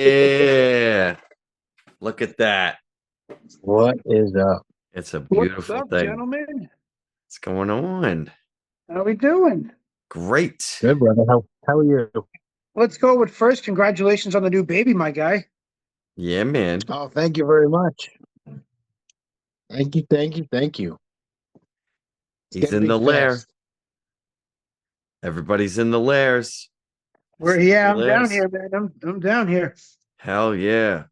Yeah. Look at that. What is up? It's a What's beautiful up, thing. gentlemen? What's going on? How we doing? Great. Good, brother. How are you? Let's go with first. Congratulations on the new baby, my guy. Yeah, man. Oh, thank you very much. Thank you. It's He's getting in big the lair. fast. Everybody's in the lairs. Yeah, Safety I'm down lairs. here, man. I'm down here. Hell yeah.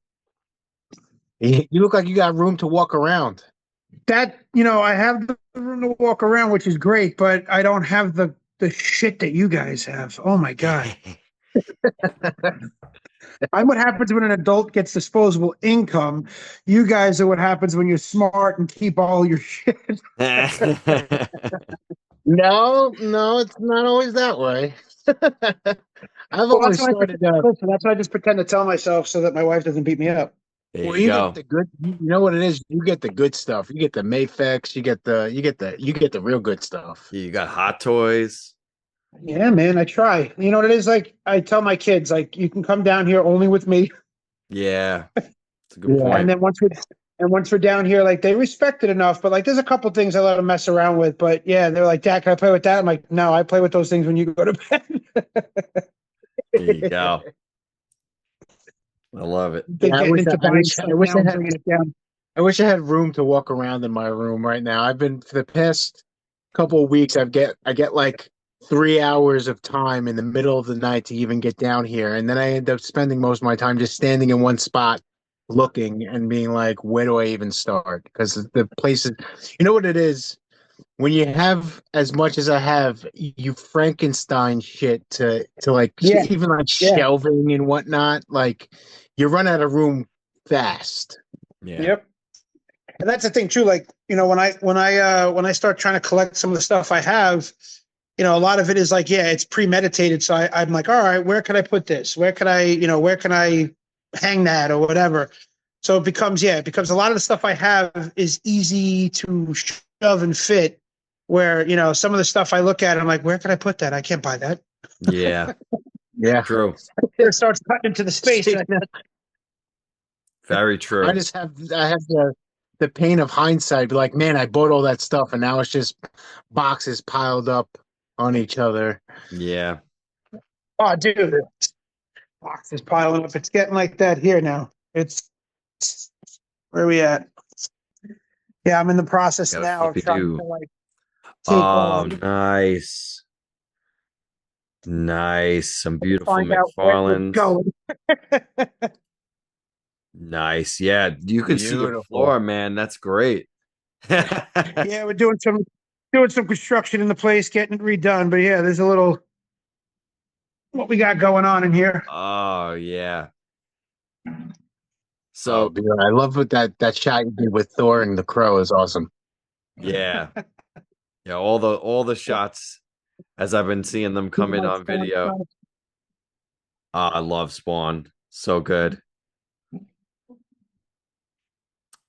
You look like you got room to walk around. I have the room to walk around, which is great, but I don't have the shit that you guys have. Oh my God. I'm what happens when an adult gets disposable income. You guys are what happens when you're smart and keep all your shit. No, it's not always that way. I've Well, that's always why I started. pretend, listen, that's why I just pretend to tell myself so that my wife doesn't beat me up. There Well, you you get go. the good. You know what it is. You get the good stuff. You get the Mayfex. You get the real good stuff. You got hot toys. Yeah, man, I try. You know what it is like? I tell my kids, like, you can come down here only with me. Yeah. It's a good Yeah. And point. then once we're down here, like they respect it enough. But like there's a couple things I let them mess around with. But yeah, they're like, Dad, can I play with that? I'm like, no, I play with those things when you go to bed. There you go. I love it. They're Yeah, getting into buying I stuff wish now I and had. bringing it down. I wish I had room to walk around in my room right now. I've been for the past couple of weeks. I get like 3 hours of time in the middle of the night to even get down here, and then I end up spending most of my time just standing in one spot, looking and being like, "Where do I even start?" Because the places, you know what it is. When you have as much as I have, you Frankenstein shit to like Yeah, even like yeah, shelving and whatnot. Like you run out of room fast. Yeah. yep. And that's the thing too. Like, when I start trying to collect some of the stuff I have, a lot of it is like, yeah, it's premeditated. So I'm like, all right, where can I put this? Where can I hang that or whatever? So it becomes a lot of the stuff I have is easy to shove and fit. Where, some of the stuff I look at, I'm like, where can I put that? I can't buy that. Yeah. Yeah. True. It starts cutting into the space. Very I true. just have I have the pain of hindsight. Be like, man, I bought all that stuff, and now it's just boxes piled up on each other. Yeah. Oh, dude, box is piling up. It's getting like that here now. It's where are we at? Yeah, I'm in the process Got a now of flippy trying to do. like take Oh, nice. Nice. Some beautiful find out where it's McFarlanes. going. Nice. Yeah. You can see your Beautiful. floor, man. That's great. Yeah, we're doing some construction in the place, getting it redone. But yeah, there's a little what we got going on in here. Oh, yeah. Oh, So, beautiful. I love what that shot you did with Thor and the Crow is awesome. yeah. Yeah, all the shots as I've been seeing them come in on video. I love Spawn. So good.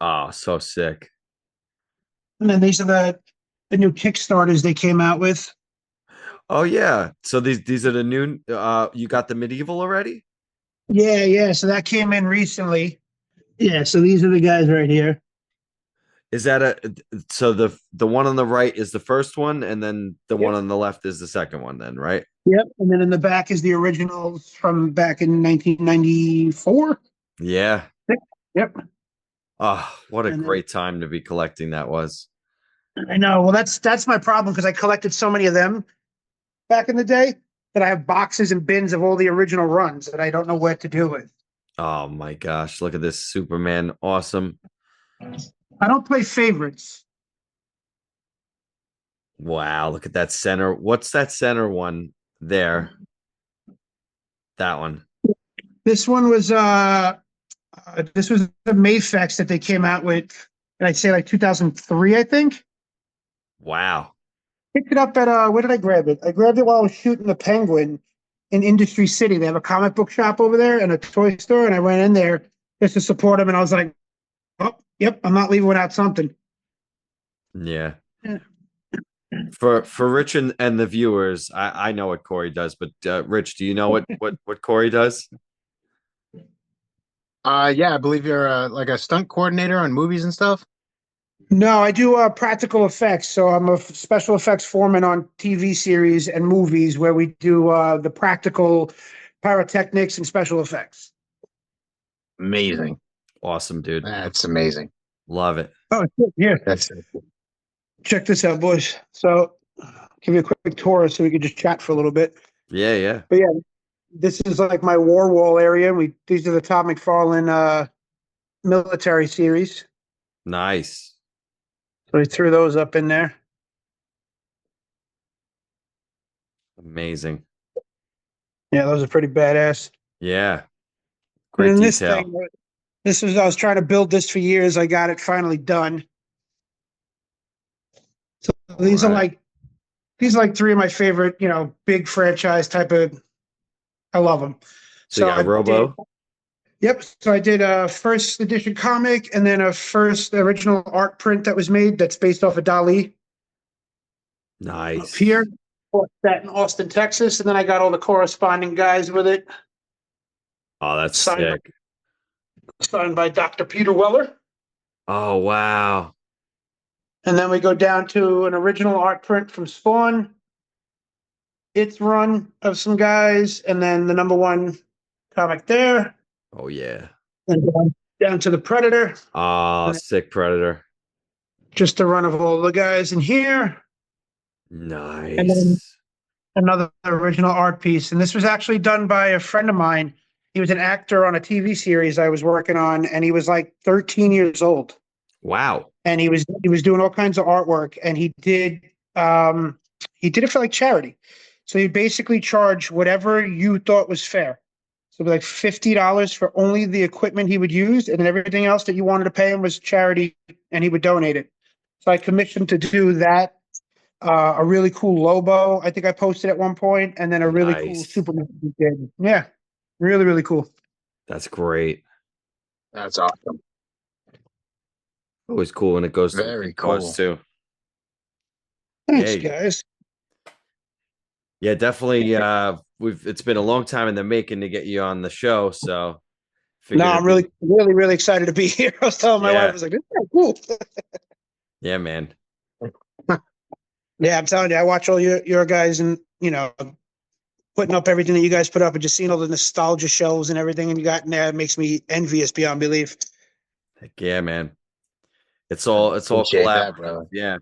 Oh, so sick. And then these are the new Kickstarters they came out with. Oh yeah. So these are the new you got the medieval already? Yeah, yeah. So that came in recently. Yeah, so these are the guys right here. Is that so the one on the right is the first one and then the one Yep. on the left is the second one then, right? Yep. And then in the back is the originals from back in 1994. Yeah. Yep. Oh, what a And then great time to be collecting that was. I know. Well, that's my problem because I collected so many of them back in the day that I have boxes and bins of all the original runs that I don't know what to do with. Oh my gosh, look at this Superman. Awesome. I don't play favorites. Wow, look at that center. What's that center one there? That one. This was the Mayfex that they came out with, and I'd say like 2003, I think. Wow. Picked it up at where did I grab it? I grabbed it while I was shooting the Penguin in Industry City. They have a comic book shop over there and a toy store, and I went in there just to support them. And I was like, "Oh, yep, I'm not leaving without something." Yeah. Yeah. For Rich and the viewers, I know what Cory does, but Rich, do you know what Cory does? Yeah, I believe you're like a stunt coordinator on movies and stuff. No, I do practical effects. So I'm a special effects foreman on TV series and movies where we do the practical pyrotechnics and special effects. Amazing. Awesome, dude. That's amazing. Love it. Oh, shit, here. That's Check this out, boys. So, give you a quick tour so we can just chat for a little bit. Yeah, yeah. But yeah, this is like my war wall area. These are the Todd McFarlane military series. Nice. So we threw those up in there. Amazing. Yeah, those are pretty badass. Yeah. And Great then detail. I was trying to build this for years. I got it finally done. So these All are right. like three of my favorite, big franchise type of. I love them. So you got I did, Robo? yep. So I did a first edition comic and then a first original art print that was made that's based off of Dali up Nice. here. Bought that in Austin, Texas, and then I got all the corresponding guys with it. Oh, that's Signed, sick. signed by Dr. Peter Weller. Oh, wow. And then we go down to an original art print from Spawn, its run of some guys, and then the number one comic there. Oh, yeah. And down to the Predator. Oh, sick Predator. Just a run of all the guys in here. And then Nice. another original art piece. And this was actually done by a friend of mine. He was an actor on a TV series I was working on, and he was like 13 years old. Wow. And he was doing all kinds of artwork, and he did it for like charity. So he basically charged whatever you thought was fair. So it'd be like $50 for only the equipment he would use, and then everything else that you wanted to pay him was charity, and he would donate it. So I commissioned to do that. A really cool Lobo, I think I posted at one point, and then a really cool Nice. Superman. He did. Yeah, really, really cool. That's great. That's awesome. Always cool when it goes to a Very good cause, cool. too. Thanks, Yeah. guys. Yeah, definitely. It's been a long time in the making to get you on the show. So No, figured I'm really, really, really excited to be here. I was telling my wife, Yeah. I was like, this is cool. Yeah, man. Yeah, I'm telling you, I watch all your guys and, putting up everything that you guys put up and just seeing all the nostalgia shows and everything and you got in there. It makes me envious beyond belief. Heck yeah, man. It's all Appreciate that, collaborative. brother. Yeah.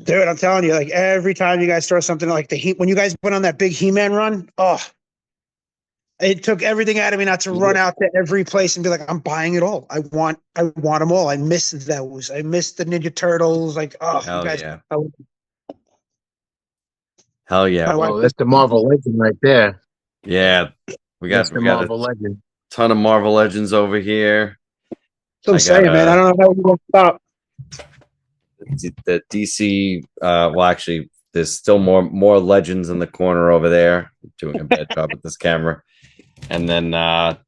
Dude, I'm telling you, like every time you guys throw something like when you guys went on that big He-Man run, it took everything out of me not to run out to every place and be like, I'm buying it all. I want them all. I miss those. I miss the Ninja Turtles. Like, Hell you guys. yeah. Hell yeah. Oh, that's the Marvel Legend right there. Yeah. That's the Marvel a Legend. ton of Marvel Legends over here. So I'm saying, man, I don't know how you're going to stop. The DC, well, actually, there's still more Legends in the corner over there. I'm doing a bad job with this camera. And then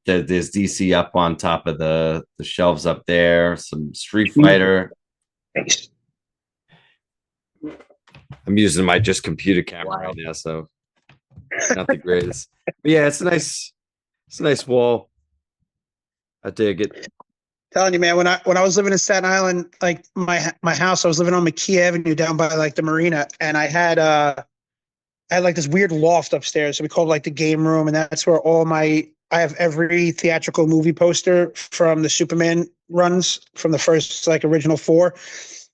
there's DC up on top of the shelves up there. Some Street Fighter. Thanks. I'm using my just computer camera right now, so not the greatest. But yeah, it's a nice wall. I dig it. Telling you, man, when I was living in Staten Island, like my house, I was living on McKee Avenue down by like the marina, and I had like this weird loft upstairs. So we called it like the game room, and that's where I have every theatrical movie poster from the Superman runs from the first like original 4,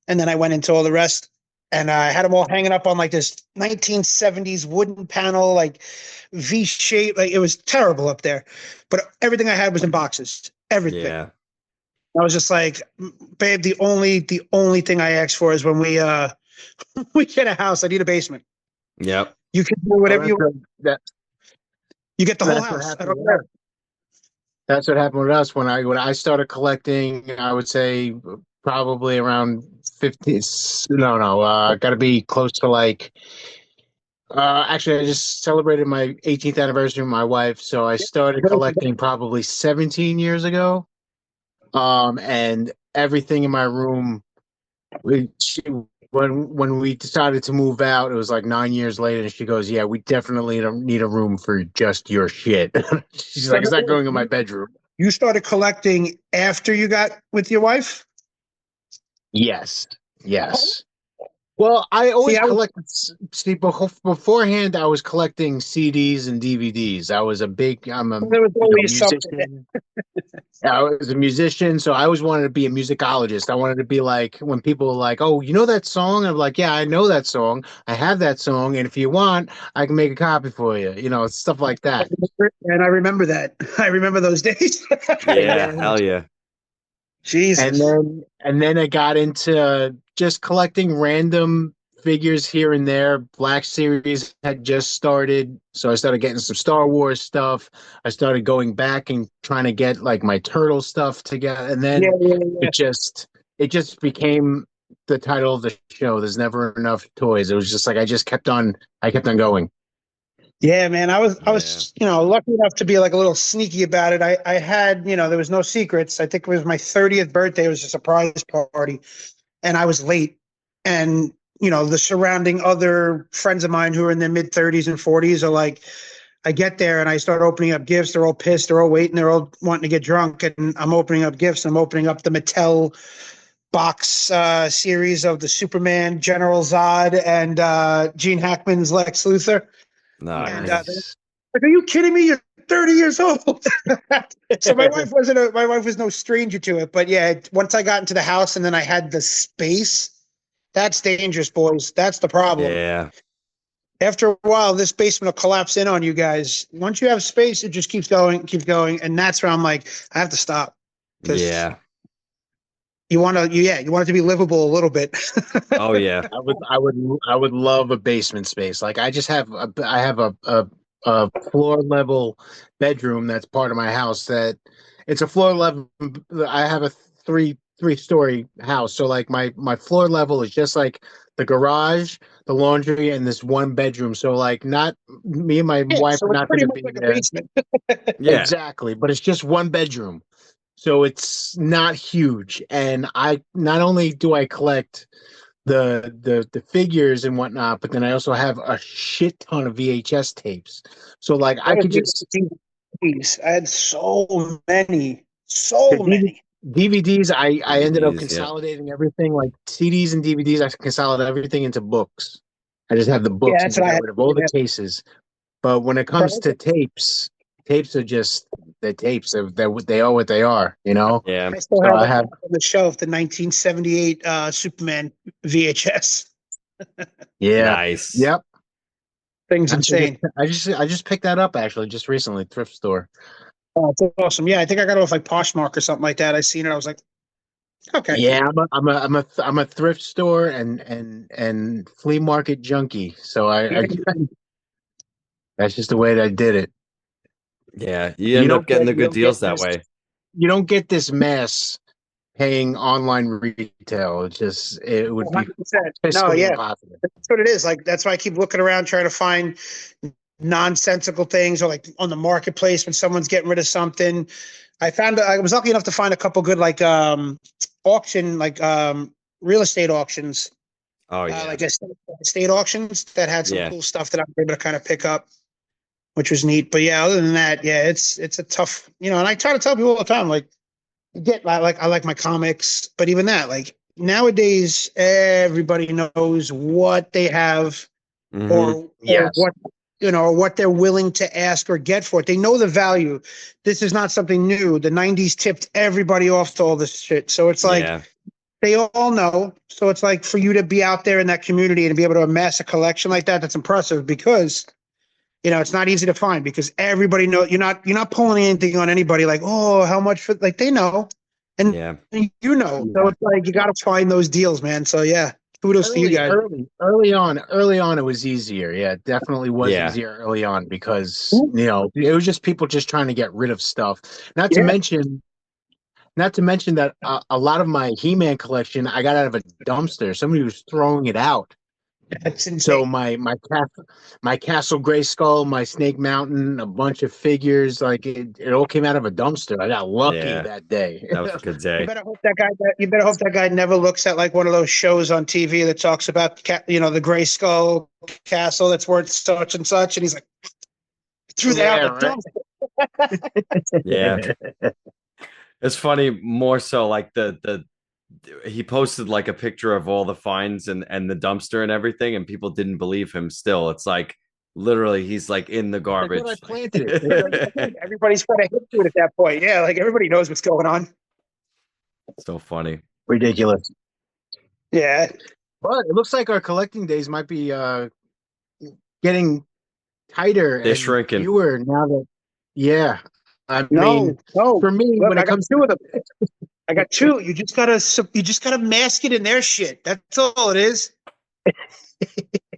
and then I went into all the rest, and I had them all hanging up on like this 1970s wooden panel, like V shape. Like it was terrible up there, but everything I had was in boxes. Everything. Yeah. I was just like, babe, the only thing I ask for is when we we get a house, I need a basement. Yep. You can do whatever you want. You get the whole That's what house. I happened don't with care. us. That's what happened with us when I started collecting. I would say probably around 50. No, got to be close to like. Actually, I just celebrated my 18th anniversary with my wife, so I started collecting probably 17 years ago. And everything in my room, when we decided to move out, it was like 9 years later, and she goes, "Yeah, we definitely don't need a room for just your shit." She's like, "It's not going in my bedroom." You started collecting after you got with your wife? Yes. Yes. Well, I always collected. See, beforehand, I was collecting CDs and DVDs. I was a big. I'm a there was always musician. I was a musician, so I always wanted to be a musicologist. I wanted to be like when people were like, "Oh, you know that song?" I'm like, "Yeah, I know that song. I have that song, and if you want, I can make a copy for you." You know, stuff like that. And I remember that. I remember those days. Yeah, hell yeah. Jesus. And then I got into just collecting random figures here and there. Black Series had just started, so I started getting some Star Wars stuff. I started going back and trying to get like my turtle stuff together, and then Yeah. it just became the title of the show. There's never enough toys. It was just like I kept on going. Yeah, man. I was, lucky enough to be like a little sneaky about it. I had, there was no secrets. I think it was my 30th birthday. It was a surprise party, and I was late. And, the surrounding other friends of mine who are in their mid 30s and 40s are like, I get there and I start opening up gifts. They're all pissed. They're all waiting. They're all wanting to get drunk. And I'm opening up gifts. I'm opening up the Mattel box series of the Superman, General Zod, and Gene Hackman's Lex Luthor. Nice. And like, are you kidding me? You're 30 years old. So my wife was no stranger to it. But yeah, once I got into the house and then I had the space, that's dangerous, boys. That's the problem. Yeah. After a while, this basement will collapse in on you guys. Once you have space, it just keeps going. And that's where I'm like, I have to stop. Yeah. You want it to be livable a little bit. Oh yeah. I would love a basement space. Like I have a floor level bedroom that's part of my house that it's a floor level. I have a three-story house. So like my floor level is just like the garage, the laundry, and this one bedroom. So like not me and my wife so are not going to be like there. a basement. Yeah. Exactly. But it's just one bedroom. So it's not huge. And I not only do I collect the figures and whatnot, but then I also have a shit ton of VHS tapes. So like I could just I had so many DVDs. I ended up DVDs, consolidating everything, like CDs and DVDs. I consolidate everything into books. I just have the books and get rid of all the cases. But when it comes to tapes are just the tapes. They are what they are, Yeah. I still have on the shelf the 1978 Superman VHS. Yeah. Nice. Yep. Thing's insane. I just picked that up actually just recently, thrift store. Oh, it's awesome. Yeah, I think I got it off like Poshmark or something like that. I seen it. I was like, okay. Yeah, I'm a thrift store and flea market junkie. So I that's just the way that I did it. Yeah, you end up getting the good deals that way. You don't get this mass paying online retail. It would be 100%. Impossible. That's what it is. Like that's why I keep looking around trying to find nonsensical things, or like on the marketplace when someone's getting rid of something. I was lucky enough to find a couple good like auction, like real estate auctions. Oh yeah, like estate auctions that had some cool stuff that I was able to kind of pick up, which was neat. But yeah, other than that, yeah, it's a tough, and I try to tell people all the time, like, I like my comics, but even that, like nowadays, everybody knows what they have, or what or what they're willing to ask or get for it. They know the value. This is not something new. The '90s tipped everybody off to all this shit, so it's like they all know. So it's like for you to be out there in that community and to be able to amass a collection like that, that's impressive because. It's not easy to find because everybody knows you're not pulling anything on anybody like, oh, how much for, like they know. And so it's like, you got to find those deals, man. So yeah, kudos to you guys. Early on, it was easier. Yeah, it definitely was easier early on because, it was just people just trying to get rid of stuff. Not to mention that a lot of my He-Man collection, I got out of a dumpster. Somebody was throwing it out. That's insane. So my Castle Grayskull, my Snake Mountain, a bunch of figures, like it all came out of a dumpster. I got lucky that day. That was a good day. You better hope that guy never looks at like one of those shows on TV that talks about the Grayskull castle that's worth such and such, and he's like, threw that out the dumpster. Yeah. It's funny more so like the he posted like a picture of all the finds and the dumpster and everything, and people didn't believe him still. It's like literally he's like in the Like when I garbage. planted it. Everybody's got a hit to it at that point. Yeah, like everybody knows what's going on. So funny. Ridiculous. Yeah. But it looks like our collecting days might be getting tighter They're and shrinking. fewer now that, yeah. I No, mean, no. for me, Look, when I it got comes two of them. I got two. You just gotta mask it in their shit. That's all it is.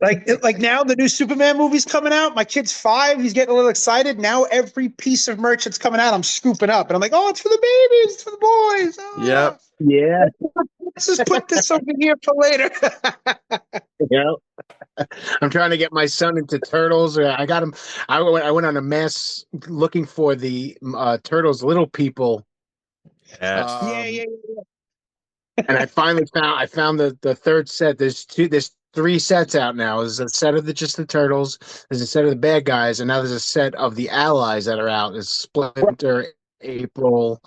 Like now the new Superman movie's coming out. My kid's 5. He's getting a little excited. Now every piece of merch that's coming out, I'm scooping up. And I'm like, oh, it's for the babies. It's for the boys. Oh, Yep. yeah, let's just put this over here for later. yeah. I'm trying to get my son into Turtles. I got him. I went on a mass looking for the Turtles Little People. Yes. Yeah. And I finally found the third set. There's 3 sets out now. There's a set of just the Turtles. There's a set of the bad guys, and now there's a set of the allies that are out. There's Splinter, April,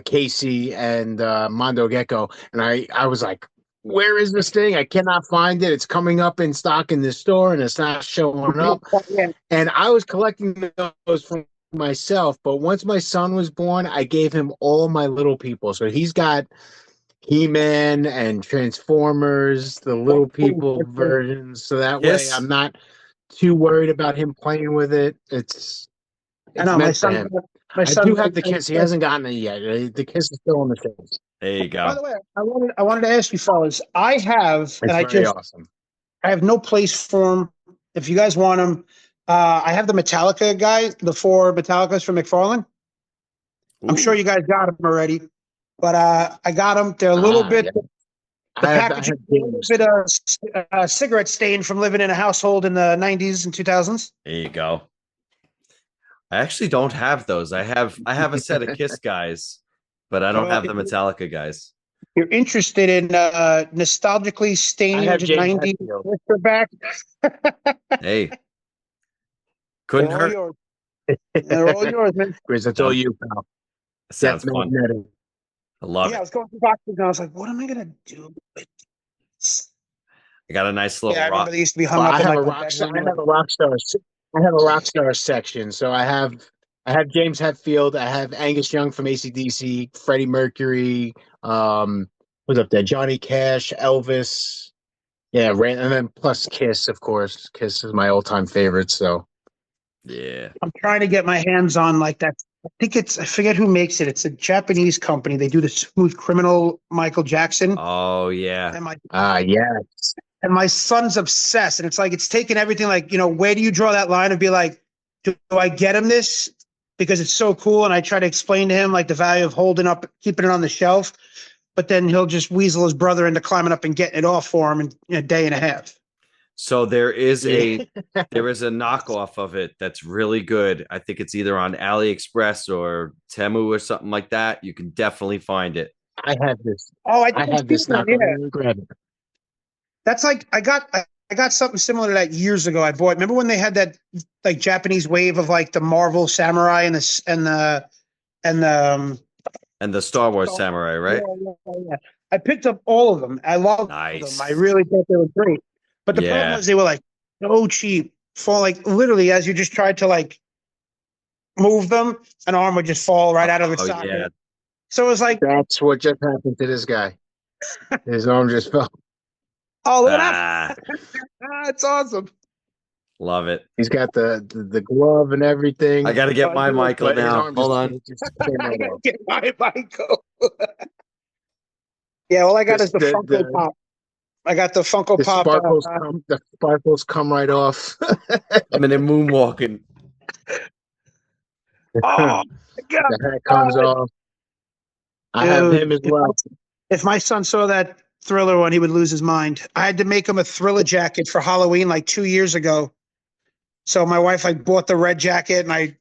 Casey, and Mondo Gecko. And I was like, where is this thing? I cannot find it. It's coming up in stock in the store, and it's not showing up. And I was collecting those for myself, but once my son was born, I gave him all my little people. So he's got He-Man and Transformers, the little people versions. So that way Kiss. I'm not too worried about him playing with it. It's I know meant for him. my I son do have the Kiss. He hasn't gotten it yet. The Kiss is still on the shelf. There you By the go. way, I wanted to ask you fellas. I have, and It's very awesome. I have no place for them. If you guys want them, I have the Metallica guy, the 4 Metallicas from McFarlane. I'm sure you guys got them already, but I got them. They're a little bit. Yeah. The packaging a little bit of cigarette stain from living in a household in the 90s and 2000s. There you go. I actually don't have those. I have a set of Kiss guys, but I don't have the Metallica guys. You're interested in nostalgically staining the 90s back? Hey, couldn't hurt. Yours. They're all yours, man. Griz, that's all you, pal. Sounds fun. I love it. I was going through boxes and I was like, what am I gonna do with this? I got a nice little I rock. remember they used to be hung up. I have a rock star. I have a rock star section. So I have James Hetfield. I have Angus Young from AC/DC, Freddie Mercury. What's up there? Johnny Cash, Elvis. Yeah, and then plus Kiss, of course. Kiss is my all-time favorite. So Yeah. I'm trying to get my hands on like that. I forget who makes it. It's a Japanese company. They do the Smooth Criminal Michael Jackson. Oh yeah. yes. And my son's obsessed. And it's like, it's taken everything like, where do you draw that line and be like, do I get him this? Because it's so cool. And I try to explain to him like the value of keeping it on the shelf. But then he'll just weasel his brother into climbing up and getting it off for him in a day and a half. So there is a knockoff of it that's really good. I think it's either on AliExpress or Temu or something like that. You can definitely find it. I have this. Oh, I have this knockoff. Yeah. Grab it. That's like I got something similar to that years ago. I bought. Remember when they had that like Japanese wave of like the Marvel Samurai and the Star Wars Samurai, right? Yeah. I picked up all of them. I loved them. I really thought they were great. But the problem was they were like so cheap. For like literally, as you just tried to like move them, an arm would just fall right out of its socket. Yeah. So it was like that's what just happened to this guy. His arm just fell. Oh, look at that! It's awesome. Love it. He's got the glove and everything. I got to get my Michael now. Hold on. I got to get my Michael. Yeah, all I got is the Funko Pop. I got the Funko Pop. The sparkles come right off. I'm in there moonwalking. Oh, the hat comes off. I have him as well. If my son saw that Thriller one, he would lose his mind. I had to make him a Thriller jacket for Halloween like 2 years ago. So my wife like bought the red jacket and I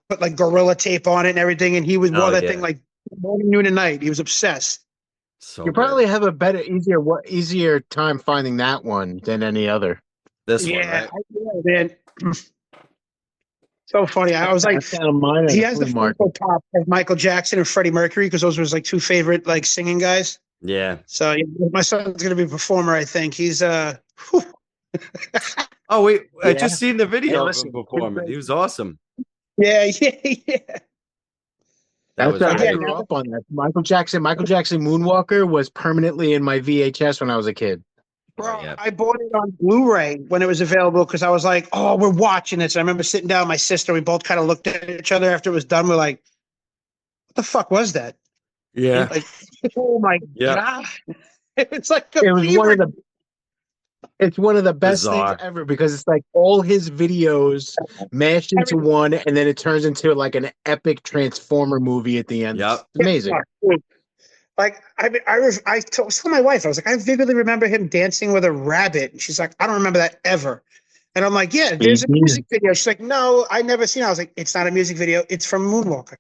put like Gorilla Tape on it and everything. And he wore that thing like morning, noon, and night. He was obsessed. So you probably have a easier time finding that one than any other. This one, right? Man. So funny. I was I like, found mine at he a has the flea market. Funko Pop of Michael Jackson and Freddie Mercury because those were his like two favorite like singing guys. Yeah. So yeah, my son's gonna be a performer. I think he's whew. Oh wait, I Yeah. just seen the Hey, video of him listen, performing. He was awesome. Yeah, yeah. That was I Again, great. grew up on that. Michael Jackson Moonwalker was permanently in my VHS when I was a kid. Oh bro, yeah. I bought it on Blu-ray when it was available because I was like, "Oh, we're watching it." So I remember sitting down with my sister. We both kind of looked at each other after it was done. We're like, "What the fuck was that?" Yeah. Like, oh my Yeah. god, it's like a It was one fever. of the It's one of the best things Bizarre. ever because it's like all his videos mashed into Everything. one, and then it turns into like an epic Transformer movie at the end. Yep. It's amazing. Like I told my wife, I was like, I vividly remember him dancing with a rabbit, and she's like, I don't remember that ever. And I'm like, yeah, there's a music video. She's like, no, I never seen it. I was like, it's not a music video, it's from Moonwalker.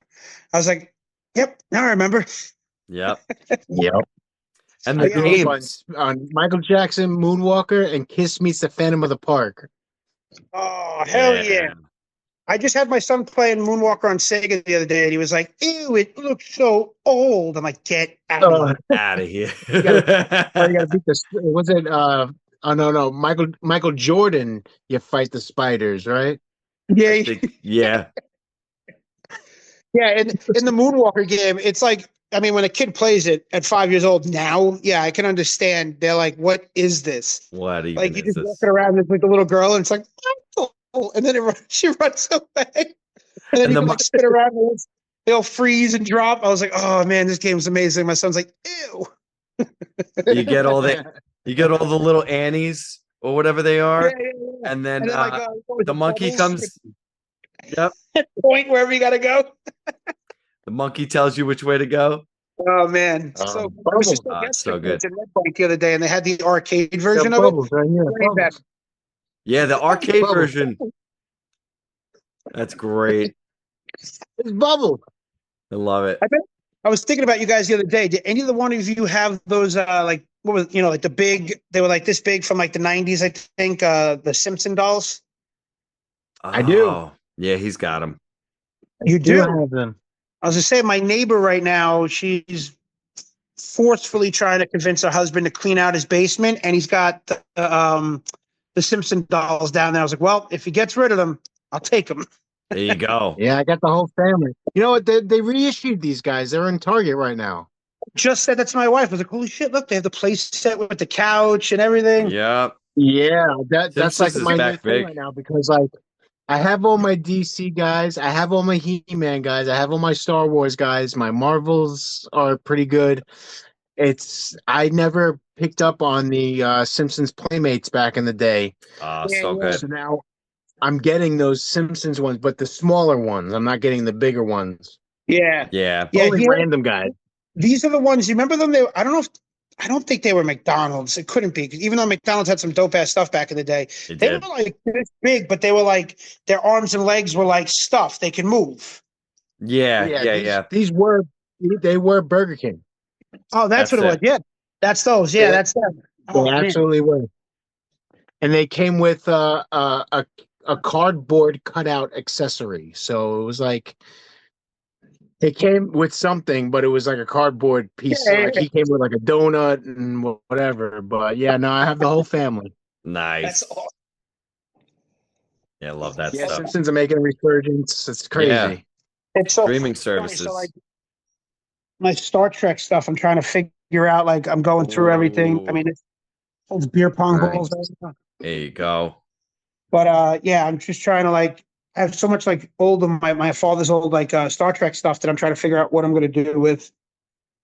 I was like, yep, now I remember. Yep. Yep. And I the grew up games. on Michael Jackson, Moonwalker, and Kiss Meets the Phantom of the Park. Oh, hell yeah. I just had my son playing Moonwalker on Sega the other day, and he was like, ew, it looks so old. I'm like, get out of here. Out of here. You gotta beat this. Was it? Oh no, Michael Jordan. You fight the spiders, right? Yeah, Yeah. yeah. In the Moonwalker game, it's like, I mean, when a kid plays it at 5 years old now, yeah, I can understand. They're like, what is this? What even Like, you is just this? walking around with the little girl, and it's like, oh, and then she runs away. And then And you the can mo- like spin around, and they'll freeze and drop. I was like, oh man, this game's amazing. My son's like, ew. you get all the little Annies or whatever they Yeah, are, yeah, yeah. and then And then like, what was the it, monkey Bubbles? comes. Yep. Point wherever you gotta go. The monkey tells you which way to go. Oh man! So I was just Bubbles. at It's so Yesterday good. in Red Bank the other day, and they had the arcade Yeah, version of it. Bubbles right here. Playing that. Bubbles. Yeah, the arcade Bubbles. version. That's great. It's Bubbles. I love it. I was thinking about you guys the other day. Did any of the one of you have those like what was like the big? They were like this big from like the '90s, I think. The Simpson dolls. I do. Oh, yeah, he's got them. You Do do. have them? I was just saying, my neighbor right now, she's forcefully trying to convince her husband to clean out his basement, and he's got the Simpson dolls down there. I was like, well, if he gets rid of them, I'll take them. There you go. Yeah, I got the whole family. You know what? They reissued these guys. They're in Target right now. Just said that to my wife. I was like, holy shit, look, they have the place set with the couch and everything. Yep. Yeah, that's like Simpsons is my new back thing big. right now because like I have all my DC guys, I have all my He-Man guys, I have all my Star Wars guys. My Marvels are pretty good. I never picked up on the Simpsons Playmates back in the day. Oh, Yeah, so yeah. good. So now I'm getting those Simpsons ones, but the smaller ones. I'm not getting the bigger ones. Yeah. Yeah. Yeah. Only random guys. These are the ones, you remember them? I don't think they were McDonald's. It couldn't be, 'cause even though McDonald's had some dope ass stuff back in the day, It they did. were like this big, but they were like, their arms and legs were like stuff. They could move. Yeah. These were Burger King. Oh, that's what it was. it. Yeah. That's those. Yeah, Yeah. that's them. They Oh, man. absolutely were. And they came with a cardboard cutout accessory. So it was like it came with something, but it was like a cardboard piece. Yeah, Like he came with like a donut and whatever. But yeah, no, I have the whole family. Nice. that's awesome. Yeah, I love that Yeah, stuff. Simpsons are making a resurgence. It's crazy. Yeah. It's so Streaming funny. services. So like my Star Trek stuff, I'm trying to figure out, like I'm going through everything. I Ooh. mean, it's beer pong Nice. balls. There you go. But yeah, I'm just trying to like I have so much like old my father's old like Star Trek stuff that I'm trying to figure out what I'm gonna do with.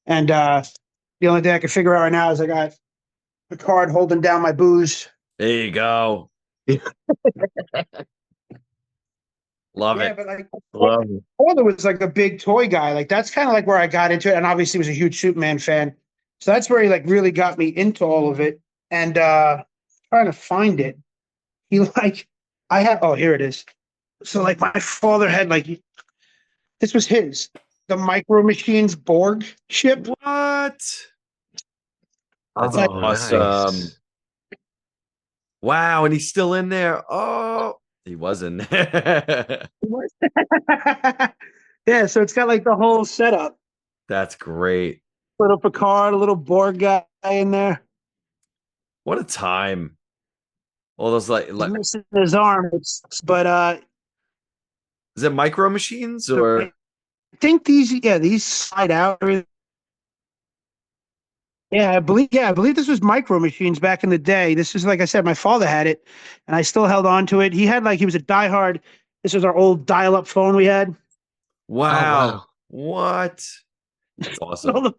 And the only thing I can figure out right now is I got a card holding down my booze. There you go. Love Yeah, it. but like Love it. my father was like a big toy guy. Like that's kind of like where I got into it. And obviously was a huge Superman fan. So that's where he like really got me into all of it. And trying to find it. He like I had here it is. So like my father had like this was his. The Micro Machines Borg ship. What? That's Oh, awesome. nice. Wow, and he's still in there. Oh, He wasn't. Yeah, so it's got like the whole setup. That's great. Little Picard, a little Borg guy in there. What a time. All those He's missing his arm, but is it micro machines I or think these slide out. Yeah, I believe this was micro machines back in the day. This is like I said, my father had it, and I still held on to it. He was a diehard. This was our old dial-up phone we had. wow. wow. What? That's awesome.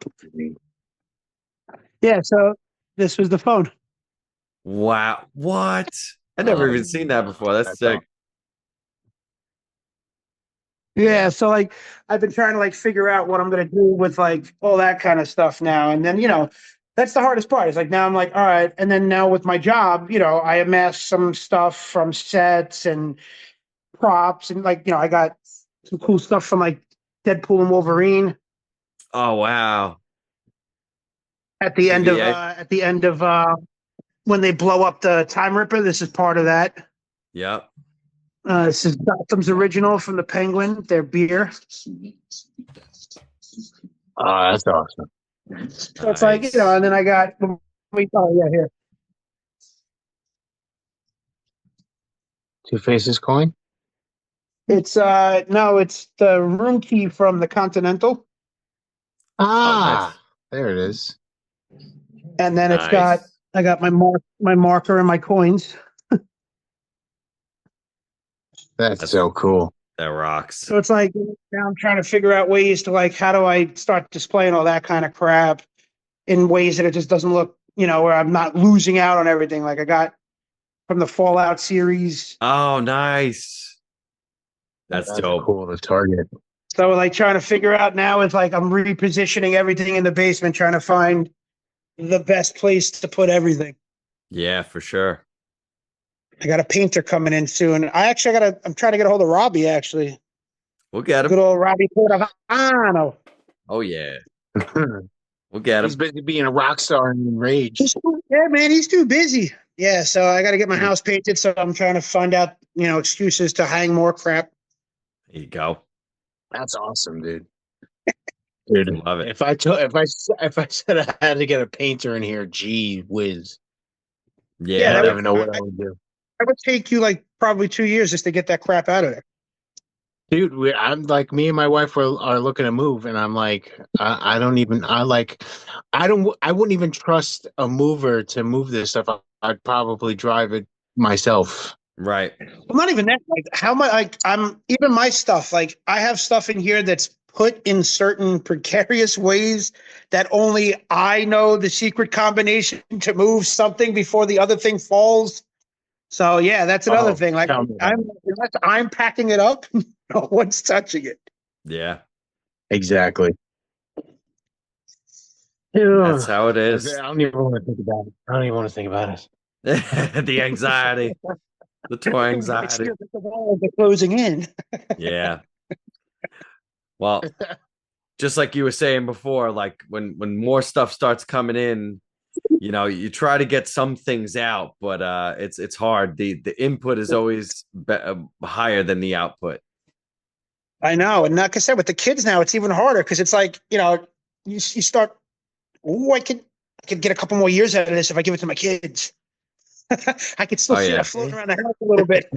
Yeah, so this was the phone. Wow. What? I never even seen that before. That's sick. awesome. Yeah, so like I've been trying to like figure out what I'm gonna do with like all that kind of stuff now. And then, that's the hardest part. It's like now I'm like, all right, and then now with my job, I amassed some stuff from sets and props and like, I got some cool stuff from like Deadpool and Wolverine Oh wow. at the end of TVA. when they blow up the Time Ripper. This is part of that. Yep. This is Gotham's original from the Penguin, their beer. Oh, that's awesome. So it's like, Nice. and then I got, here. Two Faces coin? It's no, it's the room key from the Continental. Ah, there it is. And then it's Nice. I got my marker and my coins. That's so cool. That rocks. So it's like now I'm trying to figure out ways to like how do I start displaying all that kind of crap in ways that it just doesn't look, where I'm not losing out on everything. Like I got from the Fallout series. Oh, nice. That's dope. Cool. The target. So like trying to figure out now is like I'm repositioning everything in the basement, trying to find the best place to put everything. Yeah, for sure. I got a painter coming in soon. I'm trying to get a hold of Robbie actually. We'll get him. Good old Robbie Portavano. Oh yeah. We'll get He's him. busy being a rock star and Rage. Yeah, man, he's too busy. Yeah, so I got to get my house painted. So I'm trying to find out, excuses to hang more crap. There you go. That's awesome, dude. Dude, Love it. if I said I had to get a painter in here, gee whiz. Yeah. I that don't even know what I would do. It would take you like probably 2 years just to get that crap out of there. Dude, I'm like, me and my wife are looking to move, and I'm like, I wouldn't even trust a mover to move this stuff. I'd probably drive it myself. Right. Well, not even that. Like how much? Like even my stuff. Like I have stuff in here that's put in certain precarious ways that only I know the secret combination to move something before the other thing falls. So yeah, that's another thing. Like unless I'm packing it up, no one's touching it. Yeah. Exactly. That's how it is. I don't even want to think about it. I don't even want to think about it. The anxiety. The tour anxiety. The walls are closing in. Yeah. Well, just like you were saying before, like when more stuff starts coming in, you try to get some things out, but it's hard. The input is always higher than the output. I know, and like I said, with the kids now, it's even harder because it's like you start. Oh, I could get a couple more years out of this if I give it to my kids. I could still see that floating around the house a little bit.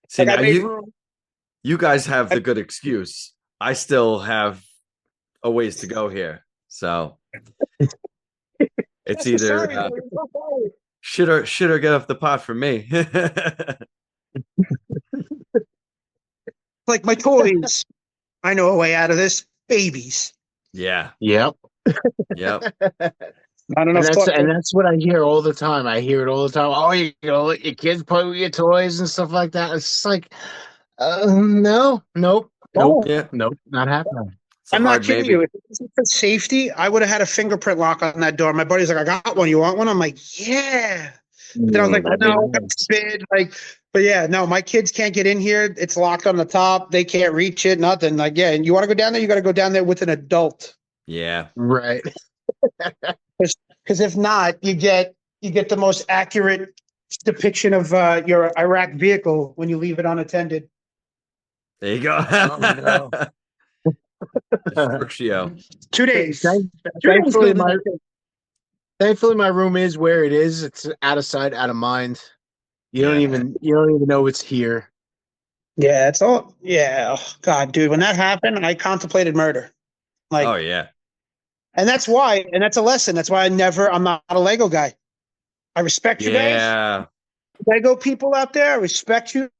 See, now you guys have the good excuse. I still have a ways to go here, so it's either shit or get off the pot for me. Like my toys, I know a way out of this. Babies. Yeah. Yep. Yep. I don't know. And that's what I hear all the time. I hear it all the time. Oh, let your kids play with your toys and stuff like that. It's just like, no, nope, Yeah. nope, not happening. I'm not kidding you. If it wasn't for safety, I would have had a fingerprint lock on that door. My buddy's like, I got one. You want one? I'm like, yeah. Then I was like, no, that's bid. Like, but yeah, no, my kids can't get in here. It's locked on the top. They can't reach it. Nothing. Like, yeah, and you want to go down there? You got to go down there with an adult. Yeah. Right. Because if not, you get the most accurate depiction of your Iraq vehicle when you leave it unattended. There you go. Oh no. Destructio. 2 days. Thank- 2 days Thankfully, building my that thing. thankfully my room is where it is. It's out of sight, out of mind. You don't even know it's here. Yeah, it's all. Yeah, oh, God, dude, when that happened, I contemplated murder. Like, Oh yeah. and that's why, and that's a lesson. That's why I'm not a Lego guy. I respect you guys, Yeah. Lego people out there. I respect you.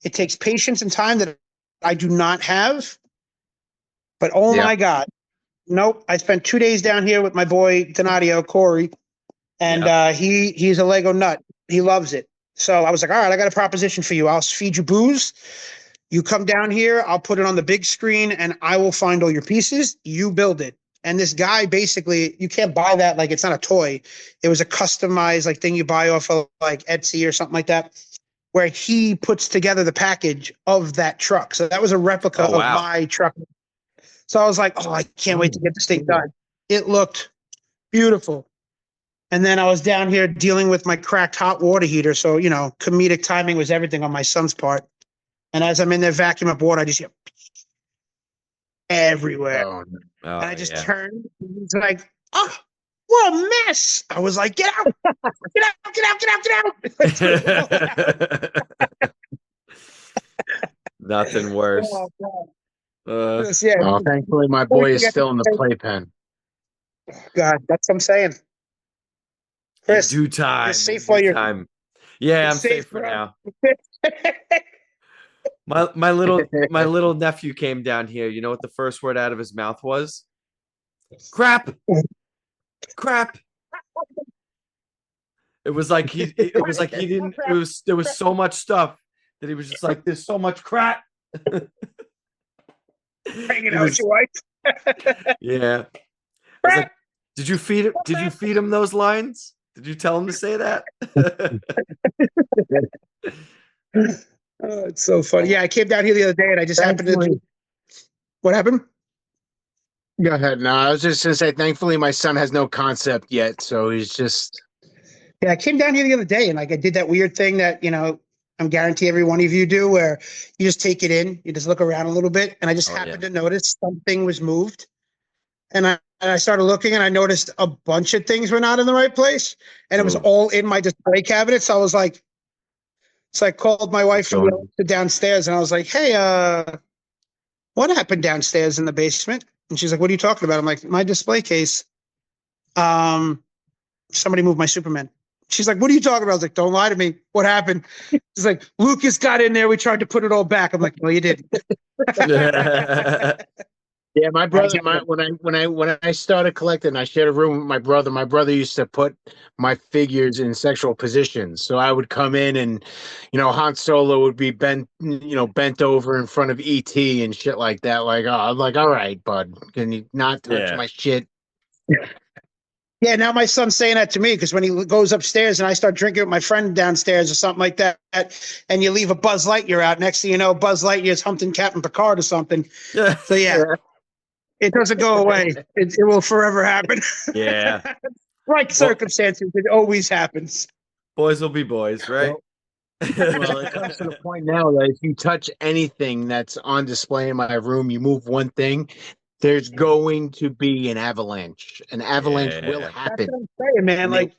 It takes patience and time that I do not have. But oh Yeah. my God, nope. I spent 2 days down here with my boy Donadio Cory, and he's a Lego nut. He loves it. So I was like, all right, I got a proposition for you. I'll feed you booze. You come down here, I'll put it on the big screen, and I will find all your pieces. You build it. And this guy basically, you can't buy that like it's not a toy. It was a customized like thing you buy off of like Etsy or something like that, where he puts together the package of that truck. So that was a replica Oh, wow. of my truck. So I was like, oh, I can't wait to get this thing done. It looked beautiful. And then I was down here dealing with my cracked hot water heater. So, comedic timing was everything on my son's part. And as I'm in there vacuuming up water, I just hear everywhere. Oh, no. Oh, And I just yeah. turned. And he's like, oh, what a mess. I was like, get out, get out, get out, get out, get out. Nothing worse. Oh, God. Uh, Yeah. Oh, thankfully my boy is still in the playpen. God, that's what I'm saying. in Chris, due time. you're safe in while due you're time. Yeah, I'm safe, safe for bro. now. My little nephew came down here. You know what the first word out of his mouth was? Crap. Crap. It was like he didn't. There was so much stuff that he was just like, there's so much crap. Hanging out with your wife. Yeah. I was like, did you feed him those lines? Did you tell him to say that? Oh, it's so funny. Yeah, I came down here the other day and I just happened to. What happened? Go ahead. No, I was just gonna say, thankfully my son has no concept yet, so he's just. Yeah, I came down here the other day and like I did that weird thing that I'm guarantee every one of you do, where you just take it in, you just look around a little bit, and I just happened to notice something was moved, and I started looking and I noticed a bunch of things were not in the right place, and it was all in my display cabinet. So I was like, so I called my wife from downstairs and I was like, hey, what happened downstairs in the basement? And she's like, what are you talking about? I'm like, my display case. Somebody moved my Superman. She's like, what are you talking about? I was like, don't lie to me. What happened? She's like, Lucas got in there. We tried to put it all back. I'm like, no, you didn't. Yeah, my brother. When I started collecting, I shared a room with my brother. My brother used to put my figures in sexual positions. So I would come in, and Han Solo would be bent over in front of ET and shit like that. Like, oh, I'm like, all right, bud, can you not touch my shit? Yeah, now my son's saying that to me because when he goes upstairs and I start drinking with my friend downstairs or something like that, and you leave a Buzz Lightyear out, next thing you know, Buzz Lightyear's humping Captain Picard or something. So yeah, it doesn't go away. It will forever happen. Yeah. Right circumstances, it always happens. Boys will be boys, right? Well, it comes to the point now that if you touch anything that's on display in my room, you move one thing, there's going to be an avalanche. An avalanche will happen. That's what I'm saying, man. Like,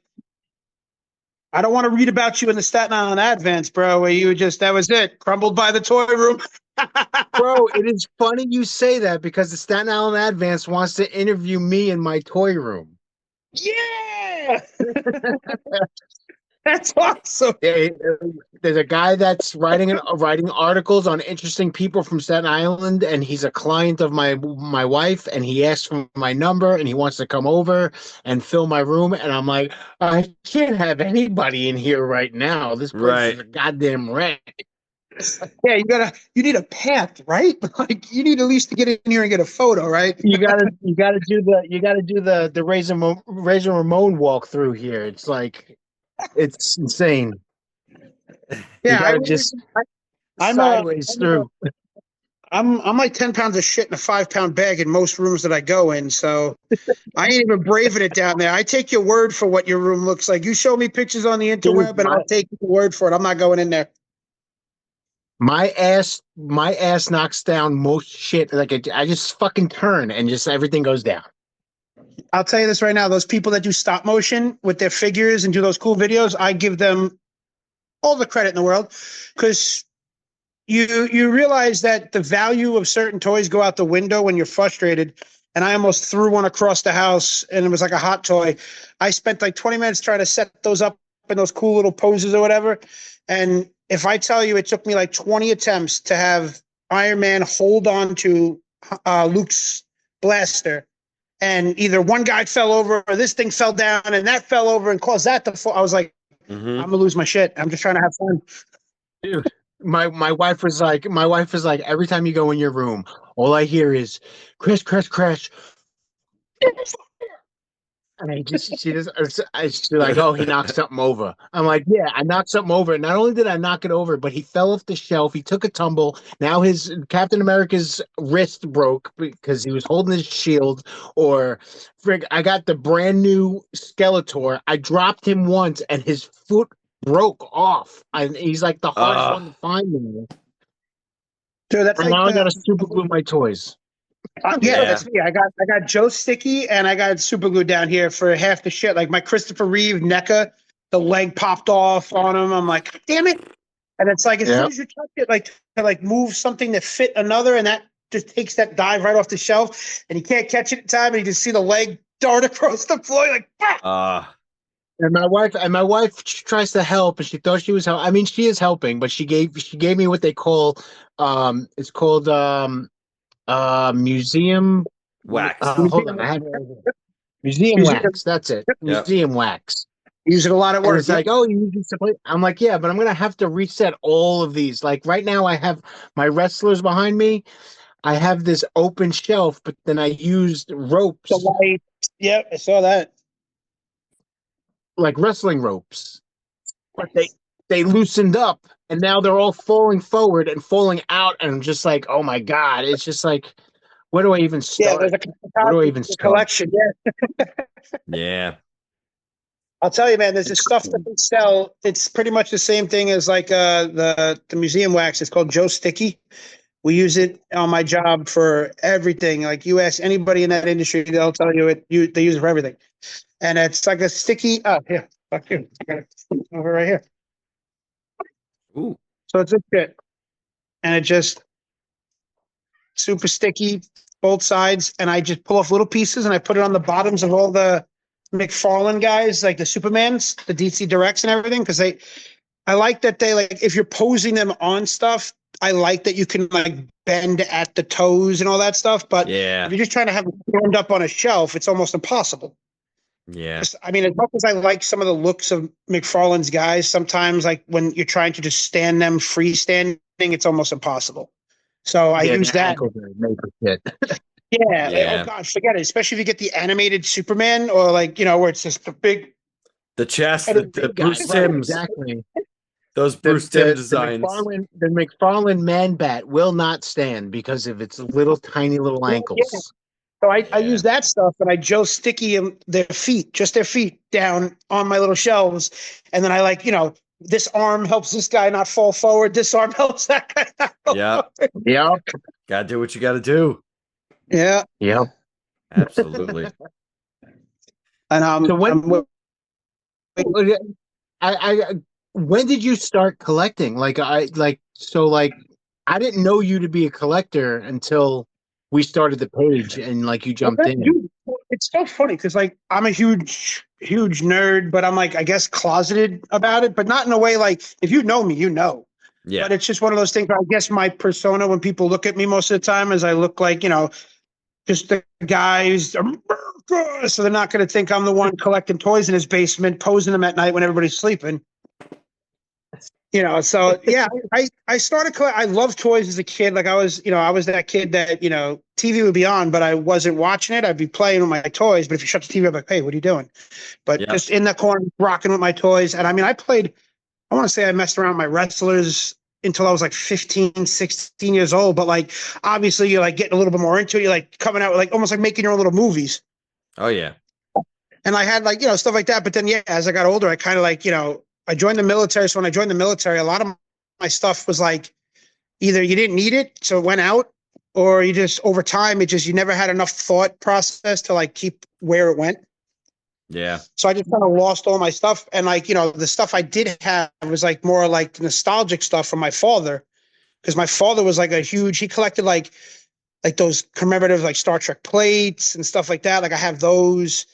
I don't want to read about you in the Staten Island Advance, bro, where you that was it, crumbled by the toy room. Bro, it is funny you say that because the Staten Island Advance wants to interview me in my toy room. Yeah! That's awesome. There's a guy that's writing articles on interesting people from Staten Island, and he's a client of my wife, and he asked for my number, and he wants to come over and fill my room, and I'm like, I can't have anybody in here right now. This place is a goddamn wreck. Yeah, you need a path, right? Like you need at least to get in here and get a photo, right? You gotta do the Razor Ramon walk through here. It's like, it's insane. Yeah, I'm sideways through. I'm like 10 pounds of shit in a 5-pound bag in most rooms that I go in. So I ain't even braving it down there. I take your word for what your room looks like. You show me pictures on the Dude, interweb, and I'll take your word for it. I'm not going in there. my ass knocks down most shit. Like I just fucking turn and just everything goes down. I'll tell you this right now. Those people that do stop motion with their figures and do those cool videos, I give them all the credit in the world, because you realize that the value of certain toys go out the window when you're frustrated. And I almost threw one across the house, and it was like a hot toy. I spent like 20 minutes trying to set those up in those cool little poses or whatever. And if I tell you, it took me like 20 attempts to have Iron Man hold on to Luke's blaster, and either one guy fell over or this thing fell down and that fell over and caused that to fall. I was like, I'm gonna lose my shit. I'm just trying to have fun. Dude, my wife was like, every time you go in your room, all I hear is crash, crash, crash. And she's like, oh, he knocked something over. I'm like, yeah, I knocked something over. Not only did I knock it over, but he fell off the shelf. He took a tumble. Now his Captain America's wrist broke because he was holding his shield. Or, frig, I got the brand new Skeletor. I dropped him once, and his foot broke off. And he's like the hardest one to find me. Dude, that's And like now I gotta super glue my toys. yeah, that's me. I got Joe Sticky, and I got super glue down here for half the shit. Like my Christopher Reeve NECA, the leg popped off on him. I'm like, damn it! And it's like as soon as you touch it, like to like move something to fit another, and that just takes that dive right off the shelf, and you can't catch it in time, and you just see the leg dart across the floor, like bah! And my wife tries to help, and she thought she was helping. I mean, she is helping, but she gave me what they call it's called museum wax. hold on, I have museum wax. That's it. Yep. Museum wax. Use it a lot at And work. it's like, oh, you use it. I'm like, yeah, but I'm gonna have to reset all of these. Like right now, I have my wrestlers behind me. I have this open shelf, but then I used ropes, The light. Yep, I saw that. like wrestling ropes, but they loosened up, and now they're all falling forward and falling out, and I'm just like, oh my god, it's just like, where do I even start? Yeah, there's Where do I even start? collection. Yeah. Yeah. I'll tell you, man, there's this stuff that we sell. It's pretty much the same thing as like the museum wax. It's called Joe Sticky. We use it on my job for everything. Like you ask anybody in that industry, they'll tell you they use it for everything. And it's like a sticky. Oh, here, fuck you. I got it over right here. Ooh. So it's a bit, and it just super sticky, both sides. And I just pull off little pieces and I put it on the bottoms of all the McFarlane guys, like the Supermans, the DC Directs and everything. Cause I like that they like, if you're posing them on stuff, I like that you can like bend at the toes and all that stuff. But Yeah. if you're just trying to have them stand up on a shelf, it's almost impossible. Yeah. I mean, as much as I like some of the looks of McFarlane's guys, sometimes like when you're trying to just stand them freestanding, it's almost impossible. So I use that. Yeah. Yeah. Oh gosh, forget it. Especially if you get the animated Superman or like, where it's just a big. The chest, And the big Bruce guys, Right, Timms, exactly. those Bruce Timm designs. The McFarlane Man Bat will not stand because of its little tiny little ankles. Yeah. So I use that stuff, and I Joe Sticky their feet, just their feet down on my little shelves. And then I like, this arm helps this guy not fall forward. This arm helps that guy not fall forward. Yep. Gotta do what you gotta do. Yeah. Yep. Absolutely. And so when did you start collecting? I didn't know you to be a collector until we started the page and like you jumped in. Dude, it's so funny because like I'm a huge nerd, but I'm like, I guess closeted about it, but not in a way like if you know me, you know. Yeah. But it's just one of those things. I guess my persona when people look at me most of the time is I look like, just the guys, so they're not going to think I'm the one collecting toys in his basement, posing them at night when everybody's sleeping. So yeah, I started I love toys as a kid. Like I was that kid that, TV would be on, but I wasn't watching it. I'd be playing with my toys. But if you shut the TV, I'm like, hey, what are you doing? But just in the corner, rocking with my toys. And I mean, I want to say I messed around with my wrestlers until I was like 15, 16 years old. But like, obviously you're like getting a little bit more into it. You're like coming out with like almost like making your own little movies. Oh yeah. And I had like, stuff like that. But then, yeah, as I got older, I kind of like, I joined the military. So when I joined the military, a lot of my stuff was like either you didn't need it, so it went out, or you just over time, you never had enough thought process to like keep where it went. Yeah. So I just kind of lost all my stuff. And like, the stuff I did have was like more like nostalgic stuff from my father. Because my father was like he collected like those commemorative like Star Trek plates and stuff like that. Like I have those.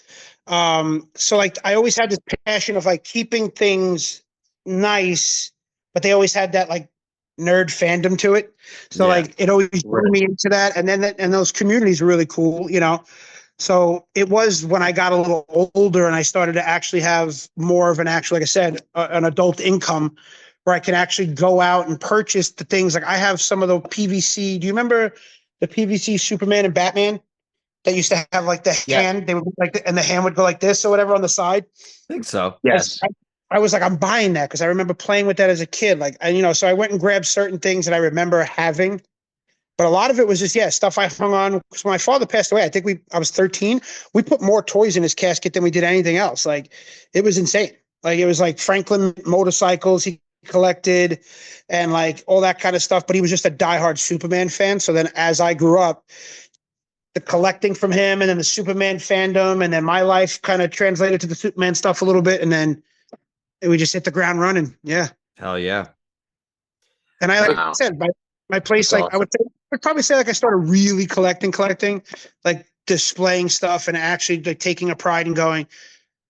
So like I always had this passion of like keeping things nice, but they always had that like nerd fandom to it. So like it always drew me into that. And then and those communities were really cool, So it was when I got a little older and I started to actually have more of an actual, like I said, an adult income where I can actually go out and purchase the things. Like I have some of the PVC. Do you remember the PVC Superman and Batman that used to have like the hand? They would like, and the hand would go like this or whatever on the side. I think so. Yes. I was like, I'm buying that because I remember playing with that as a kid. Like, so I went and grabbed certain things that I remember having. But a lot of it was just, stuff I hung on. Because when my father passed away, I was 13. We put more toys in his casket than we did anything else. Like, it was insane. Like, it was like Franklin motorcycles he collected and like all that kind of stuff. But he was just a diehard Superman fan. So then as I grew up, the collecting from him and then the Superman fandom and then my life kind of translated to the Superman stuff a little bit. And then we just hit the ground running. Yeah. Hell yeah. And I said, my place, that's like awesome. I'd probably say like I started really collecting, like displaying stuff and actually like taking a pride in going,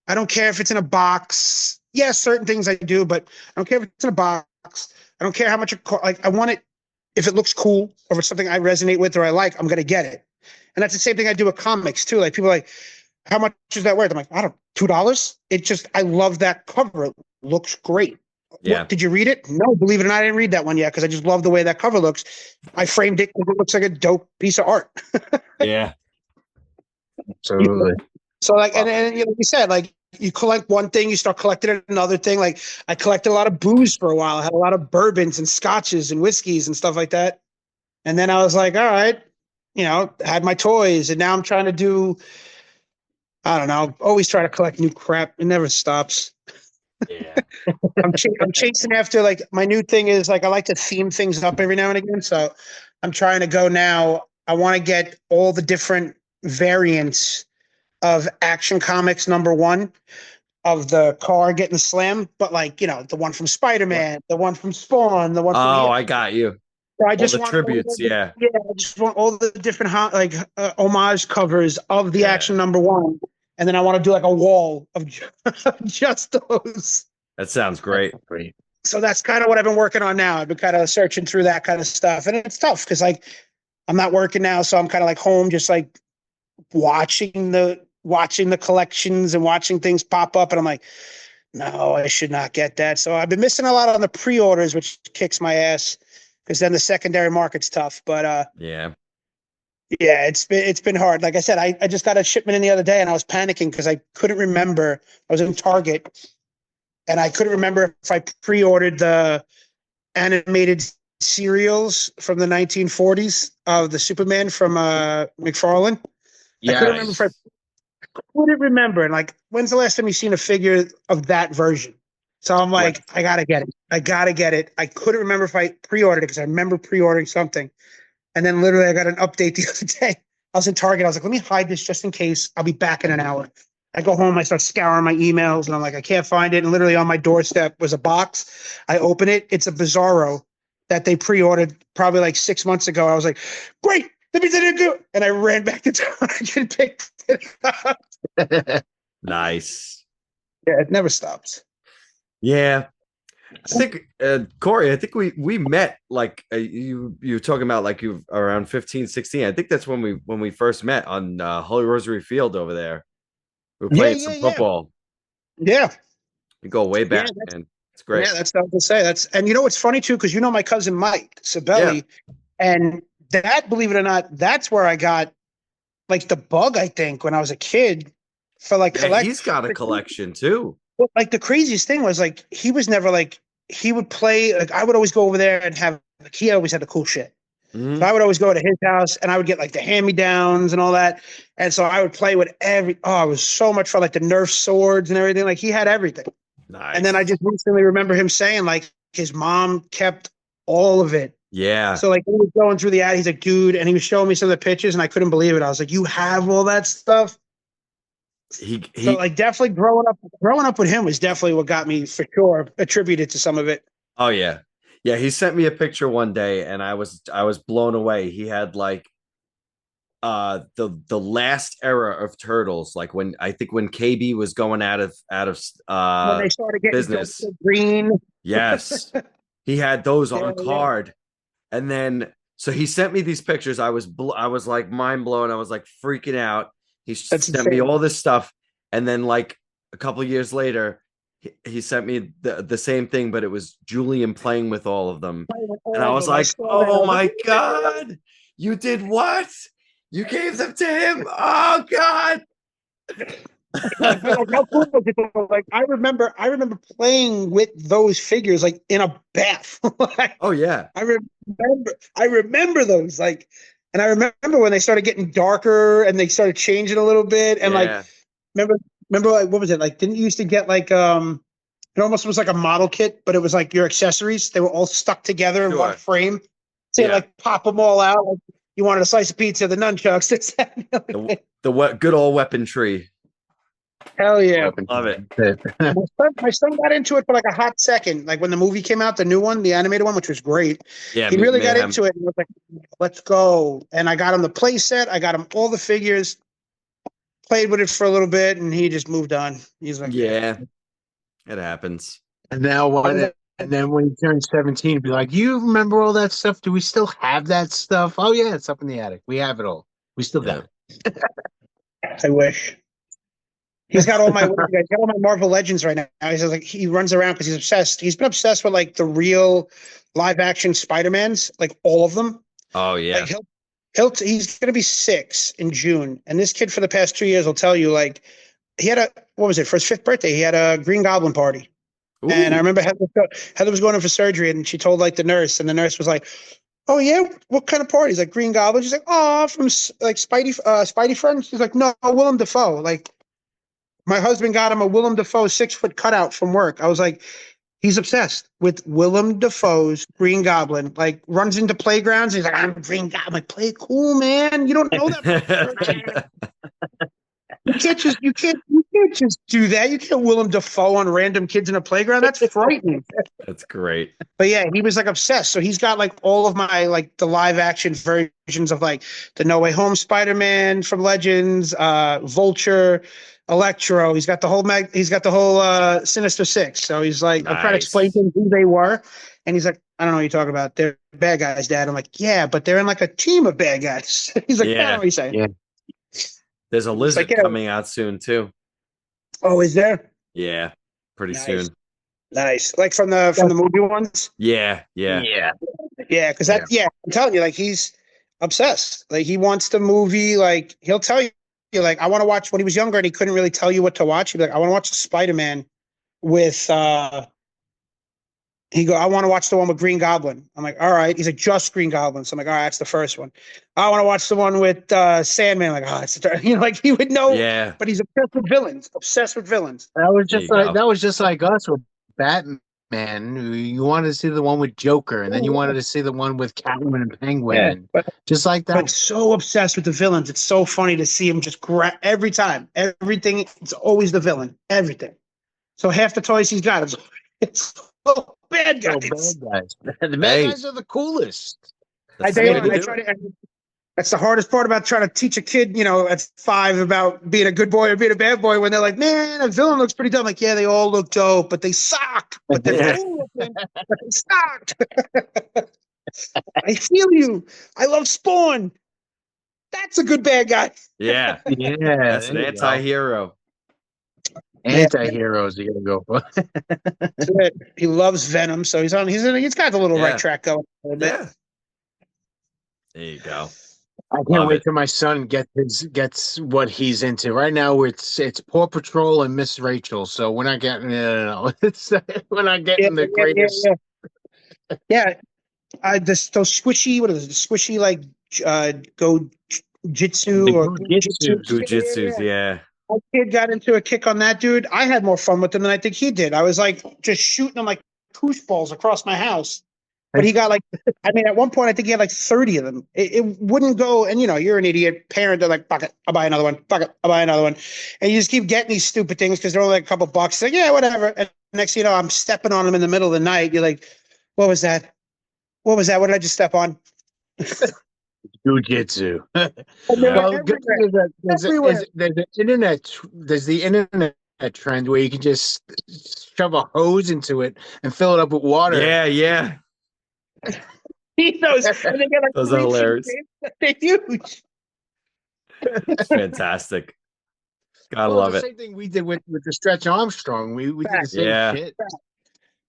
I don't care if it's in a box. Yeah, certain things I do, but I don't care if it's in a box. I don't care how much I want it. If it looks cool or if it's something I resonate with or I like, I'm going to get it. And that's the same thing I do with comics too. Like people are like, how much is that worth? I'm like, I don't know, $2. I love that cover. It looks great. Yeah. What, did you read it? No, believe it or not, I didn't read that one yet because I just love the way that cover looks. I framed it because it looks like a dope piece of art. Yeah. Absolutely. So like, and like you said, like you collect one thing, you start collecting another thing. Like I collected a lot of booze for a while. I had a lot of bourbons and scotches and whiskeys and stuff like that. And then I was like, all right, had my toys, and now I'm trying to do, I don't know, always try to collect new crap. It never stops. Yeah. I'm chasing after, like, my new thing is like I like to theme things up every now and again. So I'm trying to go now. I want to get all the different variants of Action Comics #1 of the car getting slammed, but like, the one from Spider-Man, the one from Spawn, the one from I got you. So I just all the tributes, I just want all the different homage covers of the Action #1, and then I want to do like a wall of just those. That sounds great. So that's kind of what I've been working on now. I've been kind of searching through that kind of stuff, and it's tough because like I'm not working now, so I'm kind of like home, just like watching the collections and watching things pop up, and I'm like, no, I should not get that. So I've been missing a lot on the pre-orders, which kicks my ass. Because then the secondary market's tough, but yeah, it's been hard. Like I said, I just got a shipment in the other day, and I was panicking because I couldn't remember. I was in Target, and I couldn't remember if I pre-ordered the animated serials from the 1940s of the Superman from McFarlane. Yes. I couldn't remember I couldn't remember. And like, when's the last time you've seen a figure of that version? So I'm like, I got to get it. I couldn't remember if I pre-ordered it because I remember pre-ordering something. And then literally I got an update the other day. I was in Target. I was like, let me hide this just in case. I'll be back in an hour. I go home. I start scouring my emails. And I'm like, I can't find it. And literally on my doorstep was a box. I open it. It's a Bizarro that they pre-ordered probably like 6 months ago. I was like, great. Let me do it. And I ran back to Target and picked it up. Nice. Yeah, it never stops. Yeah, I think Cory, I think we met like you were talking about like you around 15, 16. I think that's when we first met on Holy Rosary Field over there. We were playing some football. Yeah, we go way back, and it's great. Yeah, that's what I was gonna say. And it's funny too because my cousin Mike Sabelli, and that, believe it or not, that's where I got like the bug. I think when I was a kid for like he's got a collection too. Well, like the craziest thing was like he was never like he would play. Like I would always go over there and have. Like, he always had the cool shit. Mhm. So I would always go to his house and I would get like the hand-me-downs and all that. And so I would play with it was so much fun, like the Nerf swords and everything. Like he had everything. Nice. And then I just recently remember him saying like his mom kept all of it. Yeah. So like he was going through the ad, he's like, dude, and he was showing me some of the pictures and I couldn't believe it. I was like, you have all that stuff? So like definitely growing up with him was definitely what got me for sure attributed to some of it. Oh yeah. Yeah, he sent me a picture one day and I was blown away. He had like the last era of Turtles, like when I think when KB was going out of When they started getting business. green. Yes. He had those on Yeah. card. And then so he sent me these pictures. I was like mind blown. I was like freaking out. He That's sent me insane. all this stuff. And then like a couple of years later, he sent me the same thing, but it was Julian playing with all of them. And I was like, oh my God, you did what? You gave them to him? Oh God. Like, how cool was it? Like I remember playing with those figures like in a bath. Like, Oh yeah. I remember those like, and I remember when they started getting darker and they started changing a little bit. And Yeah. like, remember like what was it like? Didn't you used to get like it almost was like a model kit, but it was like your accessories. They were all stuck together in one Sure. frame. So you Yeah. like pop them all out. Like you wanted a slice of pizza, the nunchucks. This, that, and the other thing. The good old weaponry. Hell yeah. Love it. My son got into it for like a hot second. Like when the movie came out, the new one, the animated one, which was great. Yeah. He really got Mayhem. into it and was like, let's go. And I got him the play set. I got him all the figures, played with it for a little bit, and he just moved on. He's like, Yeah. It happens. And now and then when he turns 17, he'd be like, you remember all that stuff? Do we still have that stuff? Oh yeah, it's up in the attic. We have it all. We still got it. I wish. He's got all my Marvel Legends right now. He's like he runs around because he's obsessed. He's been obsessed with like the real live action Spider-Mans, like all of them. Oh yeah. Like he's gonna be 6 in June, and this kid for the past 2 years will tell you like he had for his 5th birthday he had a Green Goblin party. Ooh. And I remember Heather was going in for surgery, and she told like the nurse, and the nurse was like, "Oh yeah, what kind of party?" He's like, "Green Goblin." She's like, "Oh, from like Spidey friends." She's like, "No, Willem Dafoe." Like, my husband got him a Willem Dafoe 6-foot cutout from work. I was like, he's obsessed with Willem Dafoe's Green Goblin. Like, runs into playgrounds. And he's like, "I'm Green Goblin." I'm like, play it cool, man. You don't know that. You can't just do that. You can't Willem Dafoe on random kids in a playground. That's frightening. That's great. But yeah, he was like obsessed. So he's got like all of my like the live action versions of like the No Way Home Spider-Man from Legends, Vulture, Electro. He's got the whole Sinister Six. So he's like, I'm trying to explain to him who they were, and he's like, I don't know what you're talking about. They're bad guys, Dad. I'm like, yeah, but they're in like a team of bad guys. He's like, yeah, I don't know what you're saying. Yeah. There's a lizard like, coming out soon too. Oh, is there? Yeah, pretty Nice. soon. Nice. Like from the movie ones? Yeah. Yeah, because I'm telling you, like he's obsessed. Like he wants the movie, like he'll tell you, like, I want to watch when he was younger and he couldn't really tell you what to watch. He'd be like, I want to watch the Spider-Man with I want to watch the one with Green Goblin. I'm like, all right. He's like, just Green Goblin. So I'm like, all right, that's the first one. I want to watch the one with Sandman. I'm like, oh, it's the third. Like he would know. Yeah. But he's obsessed with villains. That was just like us with Batman. You wanted to see the one with Joker, and then you wanted to see the one with Catwoman and Penguin. Yeah, just like that. But so obsessed with the villains. It's so funny to see him just grab every time. Everything. It's always the villain. Everything. So half the toys he's got, it's bad guys. The bad guys are the coolest. That's the hardest part about trying to teach a kid, at 5 about being a good boy or being a bad boy when they're like, man, a villain looks pretty dumb. Like, yeah, they all look dope, but they suck. But they're cool looking, but they suck. I feel you. I love Spawn. That's a good bad guy. Yeah. Yeah. That's an anti-hero. Anti-heroes you gotta go for. He loves Venom, so he's got the little right track going. Yeah. There you go. I can't Love wait it. till my son gets what he's into. Right now, it's Paw Patrol and Miss Rachel. So we're not getting no. It's we're not Yeah, getting the yeah, yeah, greatest. yeah. Yeah, those squishy, what is it? Squishy like go The jitsu or jitsu. Gujitsus. Yeah, yeah, Gujitsu's, yeah. yeah. My kid got into a kick on that, dude. I had more fun with him than I think he did. I was like just shooting him like koosh balls across my house. But he got like, I mean, at one point, I think he had like 30 of them. It wouldn't go. And, you're an idiot parent. They're like, fuck it, I'll buy another one. Fuck it, I'll buy another one. And you just keep getting these stupid things because they're only like a couple bucks. Like, yeah, whatever. And next thing you know, I'm stepping on them in the middle of the night. You're like, what was that? What was that? What did I just step on? Jujitsu. And they were Yeah. Well, good thing everywhere. is that Everywhere. there's the internet trend where you can just shove a hose into it and fill it up with water. Yeah, yeah. He knows. And they get like Those are 3 feet. hilarious. They're huge. It's fantastic. Gotta Well, love the it. same thing we did with the Stretch Armstrong. We did the same Yeah. shit.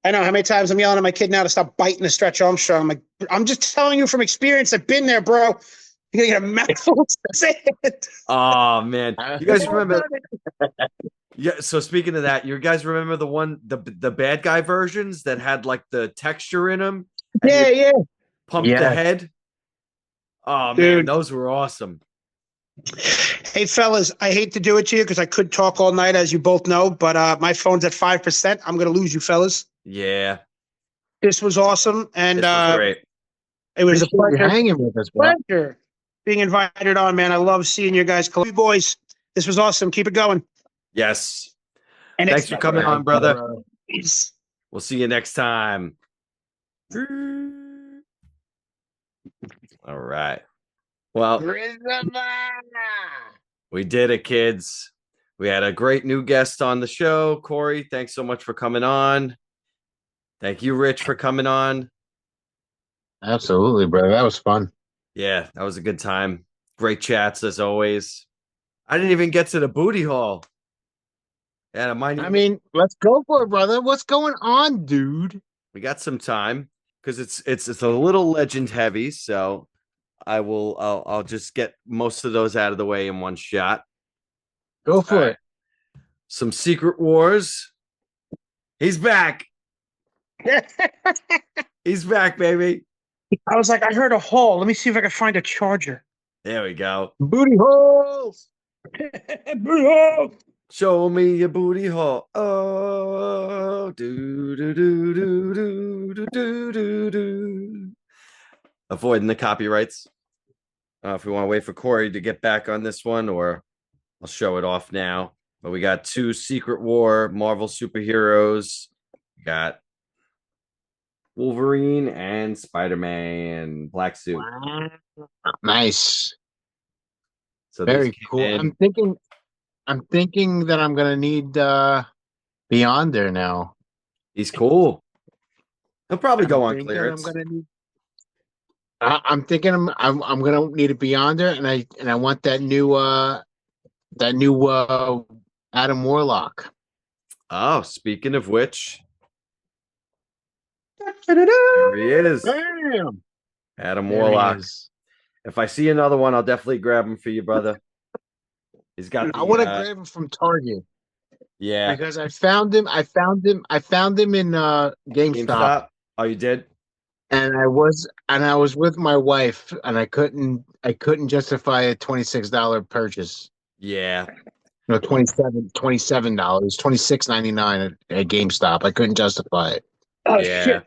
I know how many times I'm yelling at my kid now to stop biting the Stretch Armstrong. I'm like, I'm just telling you from experience. I've been there, bro. You're gonna get a mouthful of sand. Oh man. You guys remember? Yeah, Yeah, so speaking of that, you guys remember the bad guy versions that had like the texture in them and you yeah, pumped the Yeah. head? Oh man, dude. those were awesome. Hey, fellas, I hate to do it to you because I could talk all night, as you both know, but my phone's at 5%. I'm gonna lose you, fellas. Yeah, This was awesome, and this was great. it was a Appreciate you pleasure. hanging with us, bro. Pleasure being invited on, man. I love seeing you guys. You boys, this was awesome. Keep it going. Yes. And Thanks for coming on, brother. Peace. We'll see you next time. All right. Well, we did it, kids. We had a great new guest on the show. Cory, thanks so much for coming on. Thank you, Rich, for coming on. Absolutely, brother. That was fun. Yeah, that was a good time. Great chats as always. I didn't even get to the booty hall. Yeah, I mean, let's go for it, brother. What's going on, dude? we got some time because it's a little legend heavy, so I'll just get most of those out of the way in one shot. Go for All right. Some Secret Wars. He's back. He's back, baby. I was like, I heard a hole. Let me see if I can find a charger. There we go. it. Booty holes. Booty hole. Show me your booty hole. Oh, do do do do do do do do do. Avoiding the copyrights. If we want to wait for Cory to get back on this one, or I'll show it off now. But we got 2 Secret War Marvel superheroes. We got Wolverine and Spider-Man black suit. Wow. Nice. So Very these came cool. in. I'm thinking that I'm gonna need Beyond there now. He's cool. He'll probably go on Thinking clearance. I'm gonna need. I'm thinking I'm gonna need a Beyonder, and I want that new Adam Warlock. Oh, speaking of which, Da-da-da. there he is. Bam! Adam There he Warlock. is. If I see another one, I'll definitely grab him for you, brother. He's got the I want to grab him from Target yeah. because I found him in GameStop, GameStop. Oh, you did? and I was with my wife, and I couldn't justify a $26 purchase. Yeah. No, $27, $26.99 at GameStop. I couldn't justify it. Oh Yeah. shit!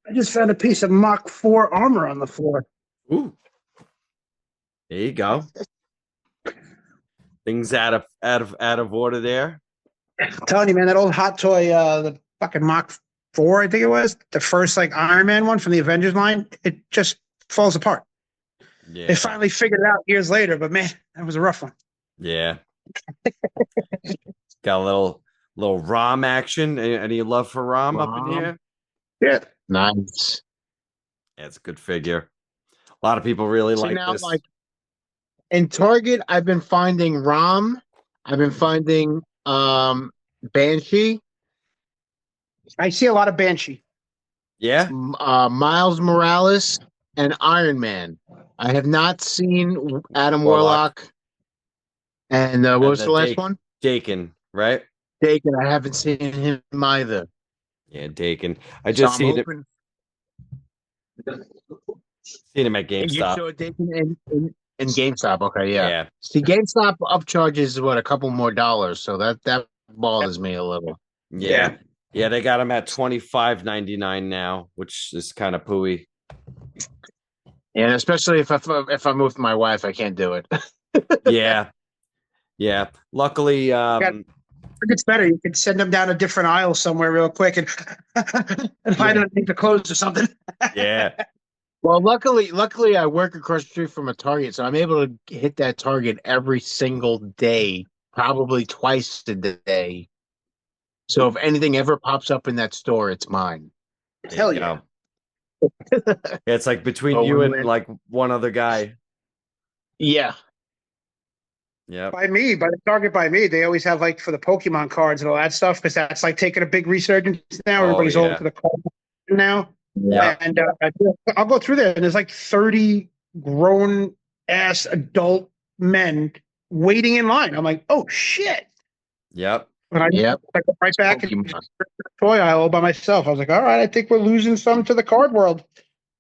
I just found a piece of Mach 4 armor on the floor. Ooh. There you go. Things out of order there. I'm telling you, man, that old hot toy, the fucking Mach 4, I think it was the first like Iron Man one from the Avengers line. It just falls apart. Yeah. They finally figured it out years later, but man, that was a rough one. Yeah. Got a little ROM action. Any love for ROM up in ROM? here? Yeah. Nice. Yeah, it's a good figure. A lot of people really See, like now, this. like in Target, I've been finding Rom. I've been finding Banshee, I see a lot of Banshee. Yeah. Miles Morales, and Iron Man. I have not seen Adam Warlock. Warlock. And what And was the the last one? Dakin, right? Dakin. I haven't seen him either. Yeah, Dakin. I So just I'm seen him at You GameStop. saw Dakin in GameStop. Okay, yeah. Yeah. See, GameStop upcharges what a couple more dollars, so that bothers me a little. Yeah. Yeah, they got him at $25.99 now, which is kind of pooey. And especially if I move with my wife, I can't do it. Yeah. Yeah. Luckily, It's better. You can send them down a different aisle somewhere real quick and and find them the clothes or something. yeah. Well, luckily, I work across the street from a Target, so I'm able to hit that Target every single day, probably twice a day. So if anything ever pops up in that store, it's mine. Hell yeah. It's like between Oh, you and man. like one other guy. Yeah. Yeah. By the Target by me, they always have like for the Pokemon cards and all that stuff because that's like taking a big resurgence now. Oh, Everybody's yeah. over to the card now. Yeah. And I'll go through there, and there's like 30 grown ass adult men waiting in line. I'm like, oh shit. Yep. And I Yep. go right back in Pokemon. the toy aisle all by myself. I was like, all right, I think we're losing some to the card world.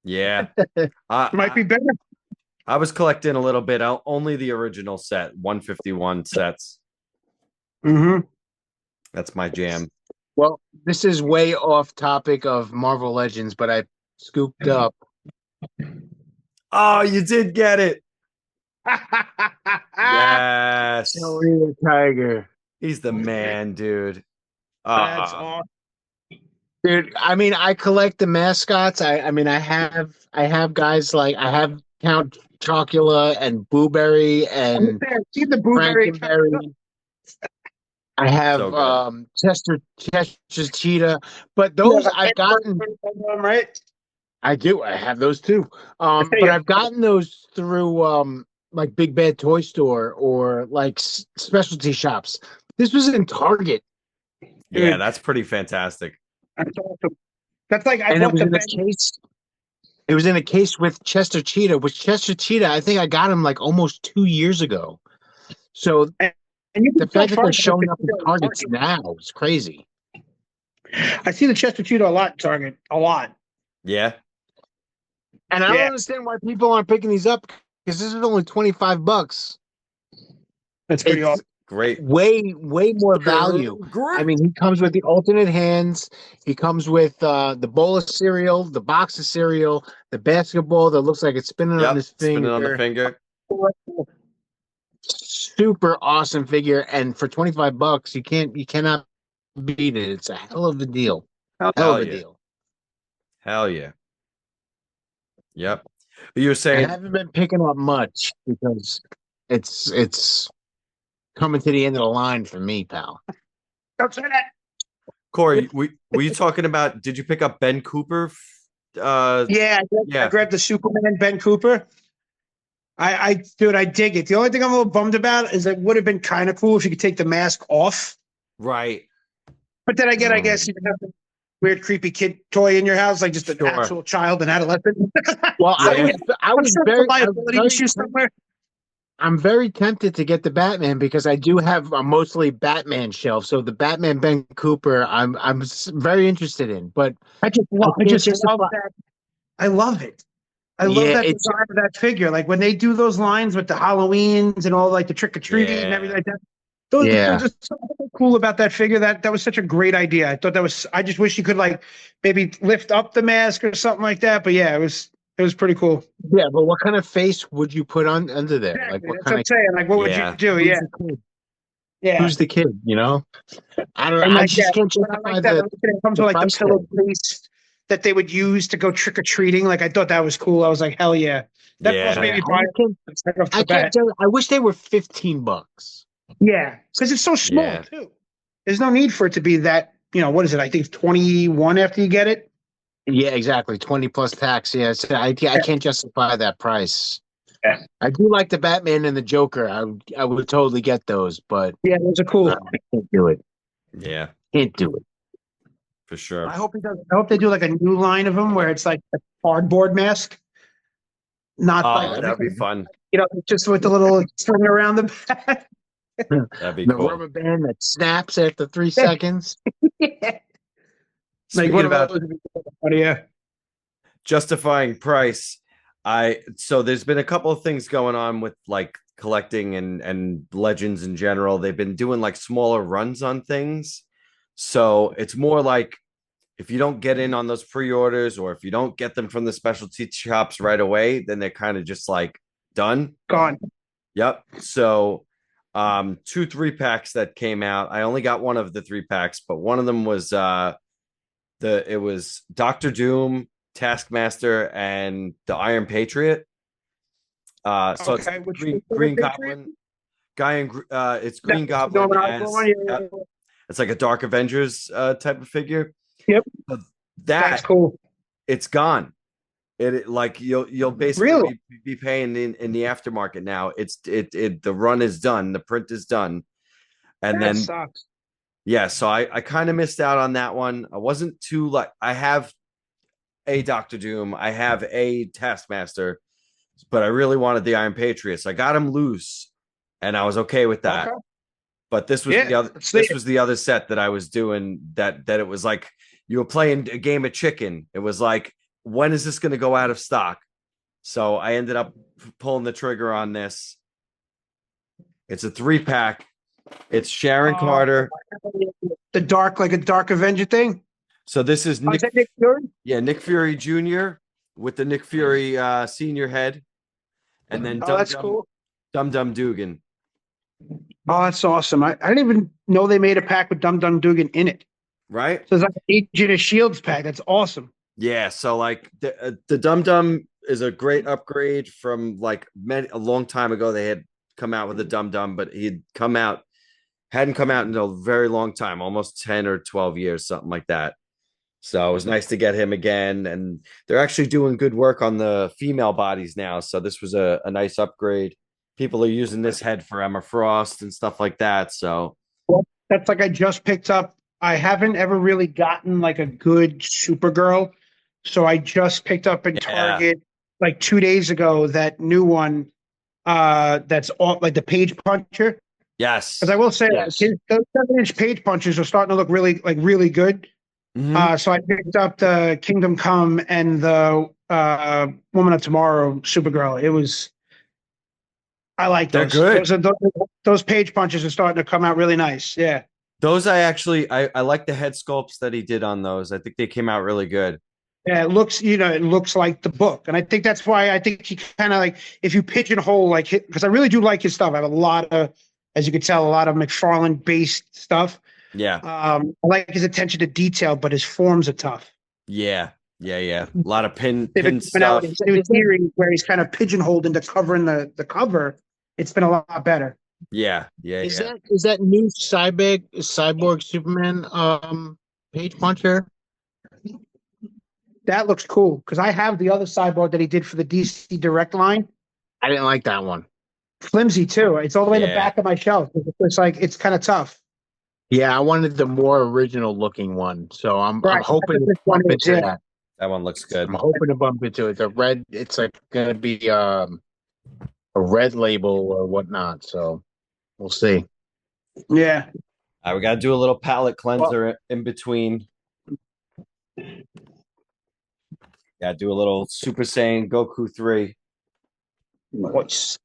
Yeah. Might be better. I was collecting a little bit. Only the original set, 151 sets. Mm-hmm. That's my jam. Well, this is way off topic of Marvel Legends, but I scooped up. Oh, you did get it. Yes. Joey the Tiger. He's the man, dude. That's awesome. Dude, I mean, I collect the mascots. I have guys like I have Count Chocula and Booberry and See the Blueberry. Frankenberry. I have So good. Chester's Cheetah, but those I've gotten. Right? I do. I have those too. There you But go. I've gotten those through like Big Bad Toy Store or like specialty shops. This was in Target, Yeah, Dude. that's pretty fantastic. That's awesome. That's like I and it bought was the in a Ben. case. It was in a case with Chester Cheetah. Which Chester Cheetah, I think I got him like almost 2 years ago. So And you the can still fact that they're find showing them up in Targets now is crazy. I see the Chester Cheetah a lot, Target. A lot. Yeah. And I don't Yeah. understand why people aren't picking these up because this is only $25. That's pretty It's awesome. Great. way more value. I mean, he comes with the alternate hands. He comes with the bowl of cereal, the box of cereal, the basketball that looks like it's spinning on his Spinning finger. on the finger. Super awesome figure, and for $25, you cannot beat it. It's a hell of a deal. Hell of a yeah. deal. Hell yeah. Yep. But you were I saying haven't been picking up much because it's coming to the end of the line for me, pal. Don't say that. Cory, were you talking about did you pick up Ben Cooper? Yeah. I grabbed the Superman Ben Cooper. I dig it. The only thing I'm a little bummed about is it would have been kind of cool if you could take the mask off. Right. But then again, I guess you have a weird, creepy kid toy in your house, like just an actual child, an adolescent. Well, Yeah. I was sure very, it's a liability I was issue somewhere. I'm very tempted to get the Batman because I do have a mostly Batman shelf. So the Batman Ben Cooper, I'm very interested in. But I just love that. I love it. I love that design of that figure. Like when they do those lines with the Halloweens and all like the trick or treating and everything like that. Those are so cool about that figure. That was such a great idea. I thought that was. I just wish you could like maybe lift up the mask or something like that. But yeah, it was pretty cool. Yeah, but what kind of face would you put on under there? Exactly. Like what That's kind what I'm saying. Like what would you do? Who's Yeah. the kid? Yeah. Who's the kid? You know, I don't. And I like just that, can't when I justify like that. It comes with like the price pillow tag. case that they would use to go trick or treating. Like I thought that was cool. I was like, hell yeah. That was maybe I wish they were $15. Yeah, because it's so small too. There's no need for it to be that. What is it? I think it's 21 after you get it. Yeah, exactly. 20 plus tax. Yeah, so I can't justify that price. Yeah. I do like the Batman and the Joker. I would totally get those, but yeah, those are cool. I can't do it. Yeah, can't do it for sure. I hope he does. I hope they do like a new line of them where it's like a cardboard mask. not Oh, like that'd be fun. just with the little string around the back. That'd be The cool. rubber band that snaps after 3 seconds. Like Speaking one of about those. Yeah. justifying price, so there's been a couple of things going on with like collecting and legends in general. They've been doing like smaller runs on things. So it's more like if you don't get in on those pre-orders or if you don't get them from the specialty shops right away, then they're kind of just like done. Gone. Yep. So 2 3-packs that came out. I only got one of the 3-packs, but one of them was it was Doctor Doom, Taskmaster, and the Iron Patriot. So Okay, it's which Green Goblin guy in it's Green Goblin Norman as Osborn, yeah. it's like a Dark Avengers type of figure. Yep. So That's that cool. it's gone. Like you'll basically Really? be paying in the aftermarket now. The run is done, the print is done, and That then sucks. yeah. So I kind of missed out on that one. I wasn't too like I have a Doctor Doom, I have a Taskmaster, but I really wanted the Iron Patriot. So I got him loose, and I was okay with that. Okay. But this was Yeah, the other set that I was doing that it was like you were playing a game of chicken. It was like, when is this going to go out of stock? So I ended up pulling the trigger on this. It's a 3-pack. It's Sharon Carter. like a Dark Avenger thing. So this is Is that Nick Fury? Yeah, Nick Fury Jr. with the Nick Fury senior head, and then That's cool. Dum Dum Dugan. Oh, that's awesome. I didn't even know they made a pack with Dum Dum Dugan in it. Right? So it's like an Agent of Shields pack. That's awesome. Yeah. So like the Dum Dum is a great upgrade from like a long time ago. They had come out with a Dum Dum, but hadn't come out in a very long time, almost 10 or 12 years, something like that. So it was nice to get him again. And they're actually doing good work on the female bodies now. So this was a nice upgrade. People are using this head for Emma Frost and stuff like that. So That's like I just picked up. I haven't ever really gotten like a good Supergirl. So I just picked up in Target like 2 days ago that new one that's all like the Page Puncher. yes. Because I will say Yes. those 7-inch Page Punchers are starting to look really good. Mhm. So I picked up the Kingdom Come and the Woman of Tomorrow Supergirl. I like They're those. good. Those Page Punches are starting to come out really nice. Yeah. Those I like the head sculpts that he did on those. I think they came out really good. Yeah, it looks like the book. And I think that's why I think he kind of like, if you pigeonhole like, because I really do like his stuff. I have a lot of, as you could tell, a lot of McFarlane based stuff. Yeah. I like his attention to detail, but his forms are tough. Yeah. A lot of pin They've been coming out stuff. with his series where he's kind of pigeonholed into covering the cover. It's been a lot better. Yeah. Is that new cyborg Superman Page Puncher? That looks cool because I have the other cyborg that he did for the DC Direct line. I didn't like that one. Flimsy too. It's all the way in the Yeah. back of my shelf. It's like it's kind of tough. Yeah, I wanted the more original looking one. So I'm Right. hoping That's to what bump this one is, into yeah. that. That one looks good. I'm hoping to bump into it. The red, it's like gonna be a red label or whatnot. So we'll see. Yeah. We got to do a little palate cleanser in between. Yeah, do a little Super Saiyan Goku 3. Nice.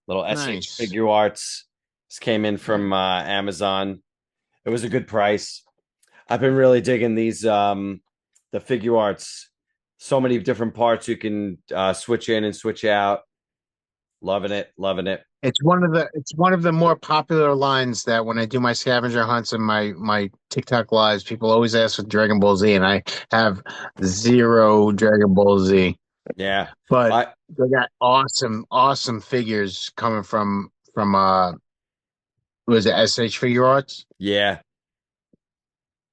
Little SH Nice. Figure Arts. This came in from Amazon. It was a good price. I've been really digging these the Figure Arts. So many different parts you can switch in and switch out. Loving it. It's one of the more popular lines that when I do my scavenger hunts and my TikTok lives, people always ask for Dragon Ball Z, and I have 0 Dragon Ball Z. Yeah. But they got awesome figures coming from was it SH Figure Arts? Yeah.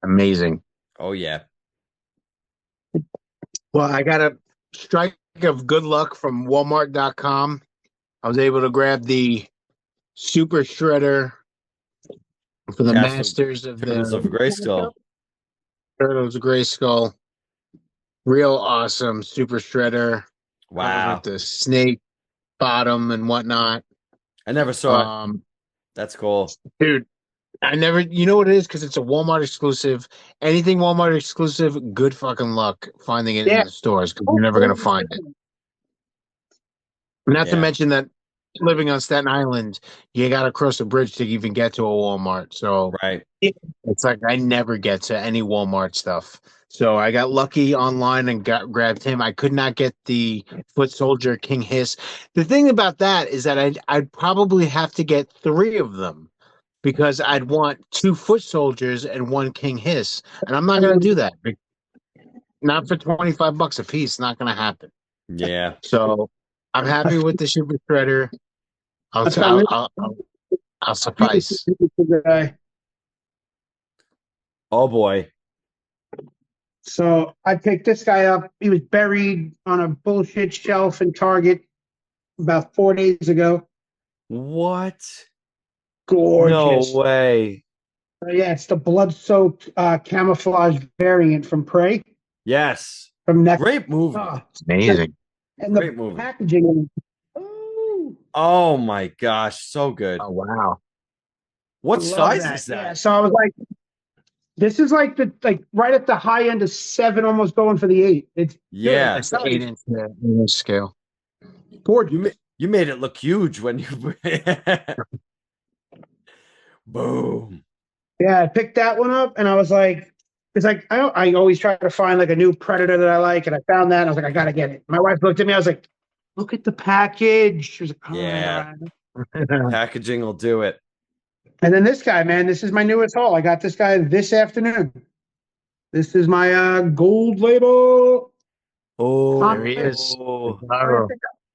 Amazing. Oh yeah. Well, I got a strike of good luck from Walmart.com. I was able to grab the Super Shredder for the Masters of Turtles the of Grayskull. Turtles of Grayskull. Real awesome Super Shredder. Wow. with the snake bottom and whatnot. I never saw it. That's cool. Dude, I never, you know what it is? Because it's a Walmart exclusive. Anything Walmart exclusive, good fucking luck finding it in Yeah. the stores because you're never going to find it. Not to Yeah. mention that living on Staten Island, you got to cross a bridge to even get to a Walmart. So Right. it's like I never get to any Walmart stuff. So I got lucky online and grabbed him. I could not get the Foot Soldier King Hiss. The thing about that is that I'd probably have to get 3 of them because I'd want 2 Foot Soldiers and 1 King Hiss, and I'm not going to do that. Not for $25 a piece. Not going to happen. Yeah. So I'm happy with the Super Shredder. I'll suffice. Oh boy. So I picked this guy up. He was buried on a bullshit shelf in Target about 4 days ago. What? Gorgeous. No way. Yeah, it's the blood-soaked camouflage variant from Prey. Yes. From Next. Great movie. It's amazing. And Great the movie. packaging. Oh my gosh, so good. Oh wow. What I love size that. is that? Yeah, so I was like, this is like right at the high end of 7, almost going for the 8. It's Yeah. It's the 8-inch scale. gorgeous. You made it look huge when you boom. Yeah, I picked that one up, and I was like, it's like I always try to find like a new Predator that I like, and I found that, and I was like, I gotta get it. My wife looked at me, I was like, look at the package. She was like, oh, Yeah. yeah. Packaging will do it. And then this guy, man, this is my newest haul. I got this guy this afternoon. This is my gold label. Oh, There he is.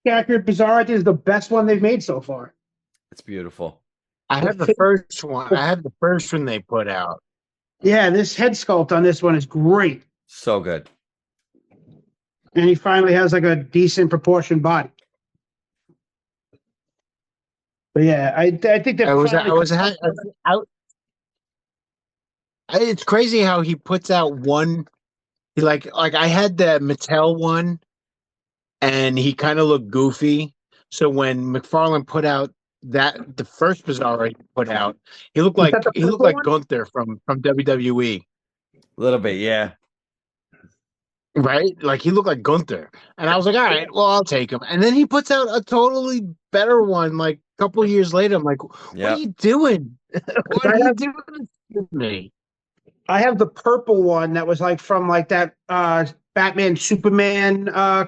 Accurate Bizarre. This is the best one they've made so far. It's beautiful. I had the first one. I had the first one they put out. Yeah, this head sculpt on this one is great. So good. And he finally has like a decent proportioned body. But yeah, I think that it's crazy how he puts out one. He like I had the Mattel one, and he kind of looked goofy. So when McFarlane put out the first Bizarre he put out, he looked like Gunther from WWE. A little bit, yeah. Right? Like he looked like Gunther. And I was like, all right, well, I'll take him. And then he puts out a totally better one like a couple of years later. I'm like, what are you doing? What are you doing to me? I have the purple one that was like from like that Batman Superman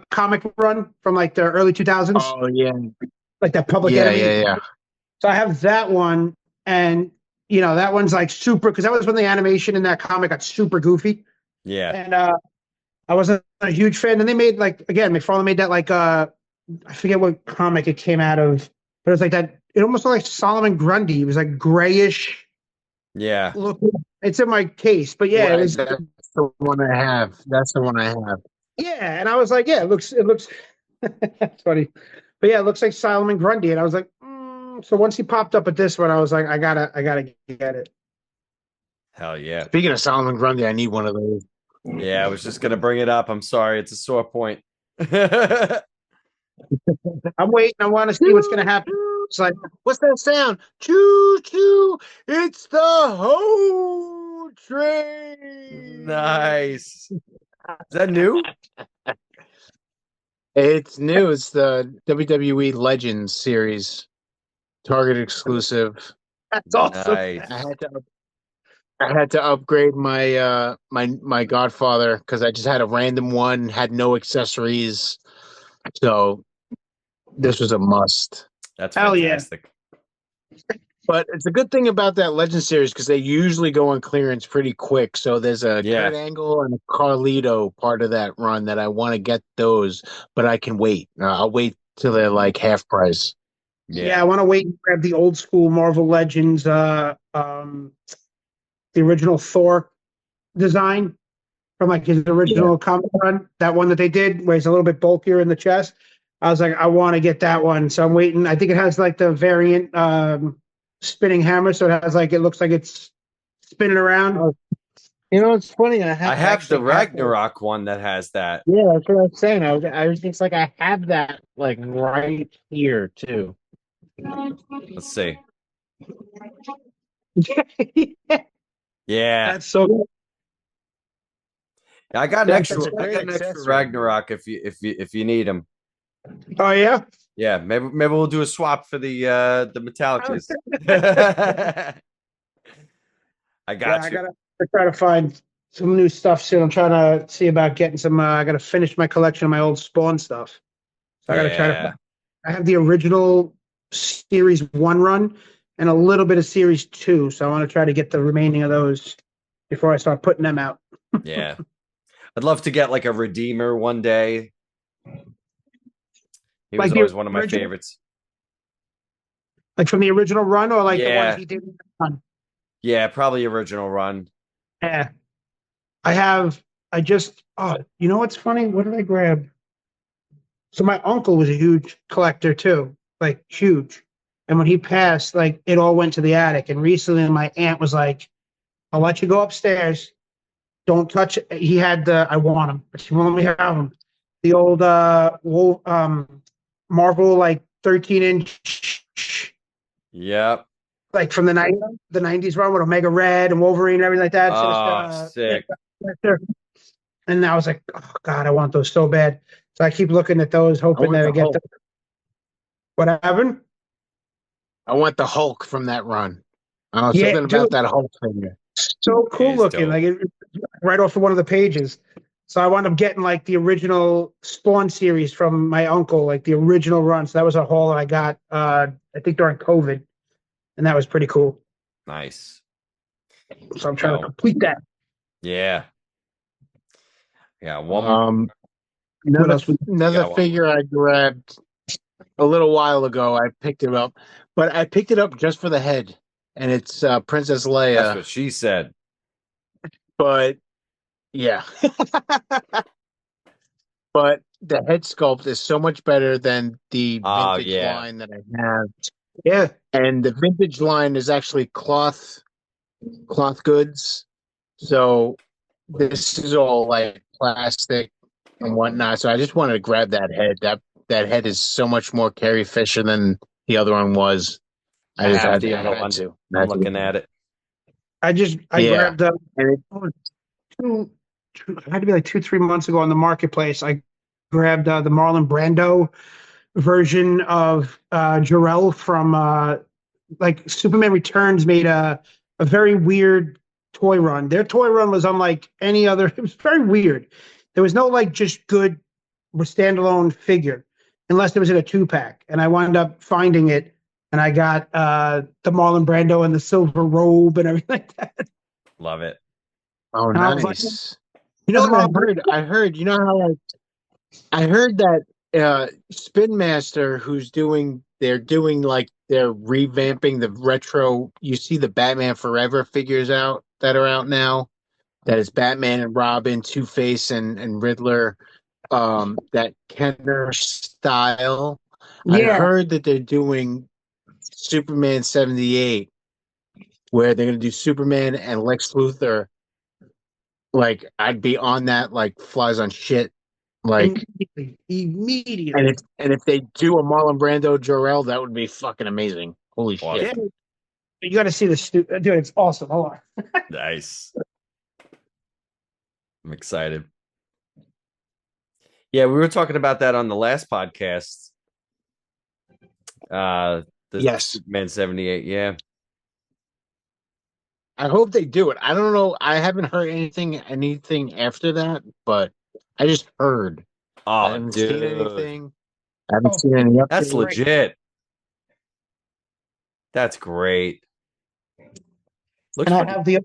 comic run from like the early 2000s. Oh yeah. Like that Public Enemy. Yeah. So I have that one, and you know, that one's like super, because that was when the animation in that comic got super goofy. Yeah. And I wasn't a huge fan. And they made like, again, McFarlane made that like I forget what comic it came out of, but it was like that. It almost looked like Solomon Grundy. It was like grayish. Yeah. Look, it's in my case, but yeah, Right, that's the one I have. That's the one I have. Yeah, and I was like, yeah, it looks. That's funny, but yeah, it looks like Solomon Grundy, and I was like, so once he popped up at this one, I was like, I gotta get it. Hell yeah. Speaking of Solomon Grundy, I need one of those. Yeah, I was just gonna bring it up. I'm sorry, it's a sore point. I'm waiting. I want to see what's gonna happen. It's like, what's that sound? Choo choo! It's the whole train. Nice. Is that new? It's new. It's the WWE Legends series, Target exclusive. that's awesome. Nice. I had to upgrade my my Godfather because I just had a random one, had no accessories, so this was a must. That's Hell yeah. fantastic. But it's a good thing about that Legend series because they usually go on clearance pretty quick. So there's a Kurt Angle and a Carlito part of that run that I want to get those, but I can wait. I'll wait till they're like half price. Yeah, I want to wait and grab the old school Marvel Legends, the original Thor design from like his original comic run. That one that they did, where he's a little bit bulkier in the chest. I was like, I want to get that one, so I'm waiting. I think it has like the variant spinning hammer, so it has like, it looks like it's spinning around. You know, it's funny. I have the Ragnarok one that has that. Yeah, that's what I was saying. I was just like, I have that like right here too. Let's see. Yeah, Yeah, that's so. I got an That's extra. a I great got an extra accessory. Ragnarok if you need them. Oh yeah. Yeah, maybe we'll do a swap for the Metallicas. I Yeah, got I you. gotta try to find some new stuff soon. I'm trying to see about getting some. I gotta finish my collection of my old Spawn stuff. So I gotta try to. Yeah, I have the original Series One run and a little bit of Series Two. So I want to try to get the remaining of those before I start putting them out. yeah. I'd love to get like a Redeemer one day. He was Like the always one of my original, favorites. like from the original run, or like the ones Yeah, he did. On. yeah, probably original run. Yeah, I have. I just. Oh, you know what's funny? What did I grab? So my uncle was a huge collector too, like huge. And when he passed, like it all went to the attic. And recently, my aunt was like, "I'll let you go upstairs. Don't touch it." He had the. I want him, but she won't let me have him. The old Marvel like 13-inch, Yep. like from the 90s run with Omega Red and Wolverine and everything like that. Oh, sick. And I was like, oh God, I want those so bad. So I keep looking at those, I hoping want that I the get Hulk. them. What happened? I want the Hulk from that run. Yeah, Something dude, about that Hulk figure. so It cool is looking. dope. Like right off of one of the pages. So I wound up getting like the original Spawn series from my uncle, like the original run. So that was a haul that I got, I think during COVID, and that was pretty cool. Nice. So I'm trying to Yo, complete that. yeah, yeah. Um, What another else? We another Got one more. figure I grabbed a little while ago. I picked it up, but I picked it up just for the head, and it's Princess That's Leia. what she said. But yeah, but the head sculpt is so much better than the Oh vintage yeah, line that I have, Yeah, and the vintage line is actually cloth goods. So this is all like plastic and whatnot. So I just wanted to grab that head. That head is so much more Carrie Fisher than the other one was. I have I the other had one. to. I'm looking at it. I Yeah, grabbed and it, it had to be like 2, 3 months ago on the marketplace. I grabbed the Marlon Brando version of Jor-El from like Superman Returns made a very weird toy run. Their toy run was unlike any other. It was very weird. There was no like just good standalone figure unless it was in a 2-pack. And I wound up finding it, and I got the Marlon Brando and the silver robe and everything like that. Love it. oh, And I was like, nice. You know that's what I Marlon Brando. heard? I heard. You know how I heard that Spin Master, they're revamping the retro. You see the Batman Forever figures out that are out now. That is Batman and Robin, Two Face, and Riddler. That Kenner style. I Yeah, heard that they're doing Superman 78, where they're going to do Superman and Lex Luthor. Like I'd be on that like flies on shit. Like immediately. and if they do a Marlon Brando Jor-El, that would be fucking amazing. Holy shit! Yeah, Awesome. you got to see this, dude. It's awesome. Hold on. Nice. I'm excited. Yeah, we were talking about that on the last podcast. The Yes, Superman 78. Yeah. I hope they do it. I don't know. I haven't heard anything after that, but I just heard. I Oh, haven't seen dude. anything. I haven't Oh, seen any That's updates. legit. That's great. Looks and pretty.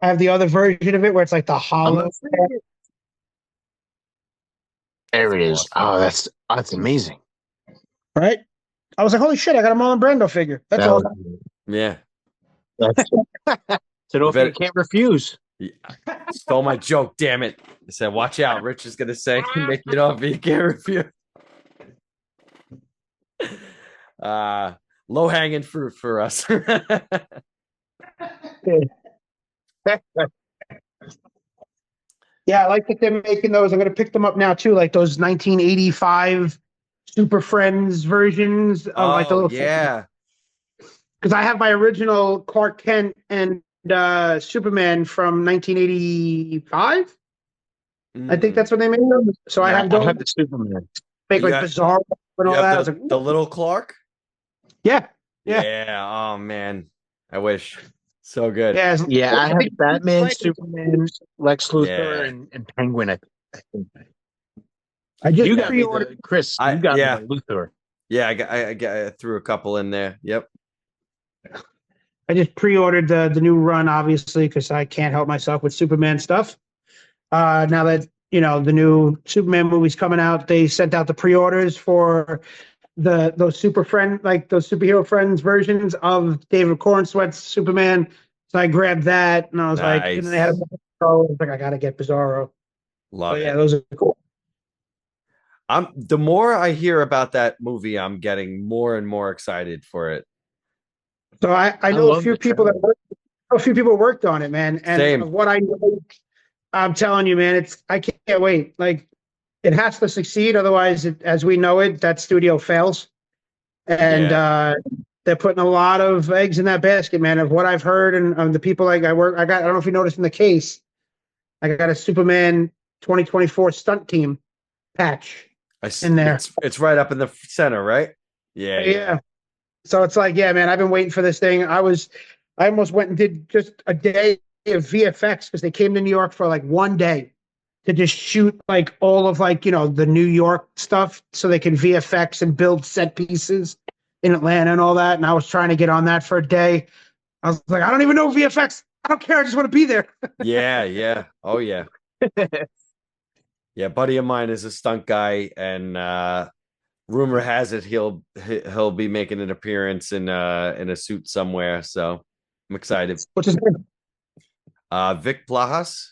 I have the other version of it where it's like the I'm hollow. not seeing it. There it is. Awesome. Oh, that's amazing. Right? I was like, holy shit, I got a Marlon Brando figure. That's That was, awesome. Yeah. that's so You don't you bet. can't refuse. Yeah. Stole my joke, damn it. I said, watch out. Rich is gonna say make it off you can't refuse. Low hanging fruit for us. Yeah, I like that they're making those. I'm gonna pick them up now too, like those 1985 Super Friends versions of like the Oh little, yeah. because I have my original Clark Kent and Superman from 1985. I think Mm. that's when they made them. So I Yeah, have I those. have the Superman. Make You like got bizarre and you all have that. I was like, the ooh. little Clark? Yeah, yeah, Yeah. Oh man. I wish. So good. yeah. Yeah, I I have think Batman, like Superman, Lex Luthor, Yeah. and Penguin. I think. I just You got Yeah. me pre-ordered. the Chris. I You got me the yeah. Luthor. Yeah, I threw a couple in there. Yep. I just pre-ordered the new run, obviously, because I can't help myself with Superman stuff. Now that the new Superman movie's coming out, they sent out the pre-orders for those those superhero friends versions of David Cornsweat's Superman. So I grabbed that, and I was like, and then they had a Nice. I was like, I gotta get Bizarro. So Love yeah, it. those are cool. I'm the more I hear about that movie, I'm getting more and more excited for it. So I I know a love few the people trailer. a few people worked on it, man. And of Same. what I know, I'm telling you, man, I can't wait. Like it has to succeed, otherwise, as we know it, that studio fails. And Yeah. they're putting a lot of eggs in that basket, man. Of what I've heard and the people like I got. I don't know if you noticed in the case, I got a Superman 2024 stunt team patch in there. It's right up in the center, right? Yeah, yeah. Yeah. So it's like, yeah, man, I've been waiting for this thing. I almost went and did just a day of VFX because they came to New York for like one day to just shoot like all of like, the New York stuff so they can VFX and build set pieces in Atlanta and all that. And I was trying to get on that for a day. I was like, I don't even know VFX. I don't care. I just want to be there. Yeah, yeah. Oh yeah. Yeah, buddy of mine is a stunt guy, and rumor has it he'll be making an appearance in a suit somewhere. So I'm excited. Which is good. Vic Plajas.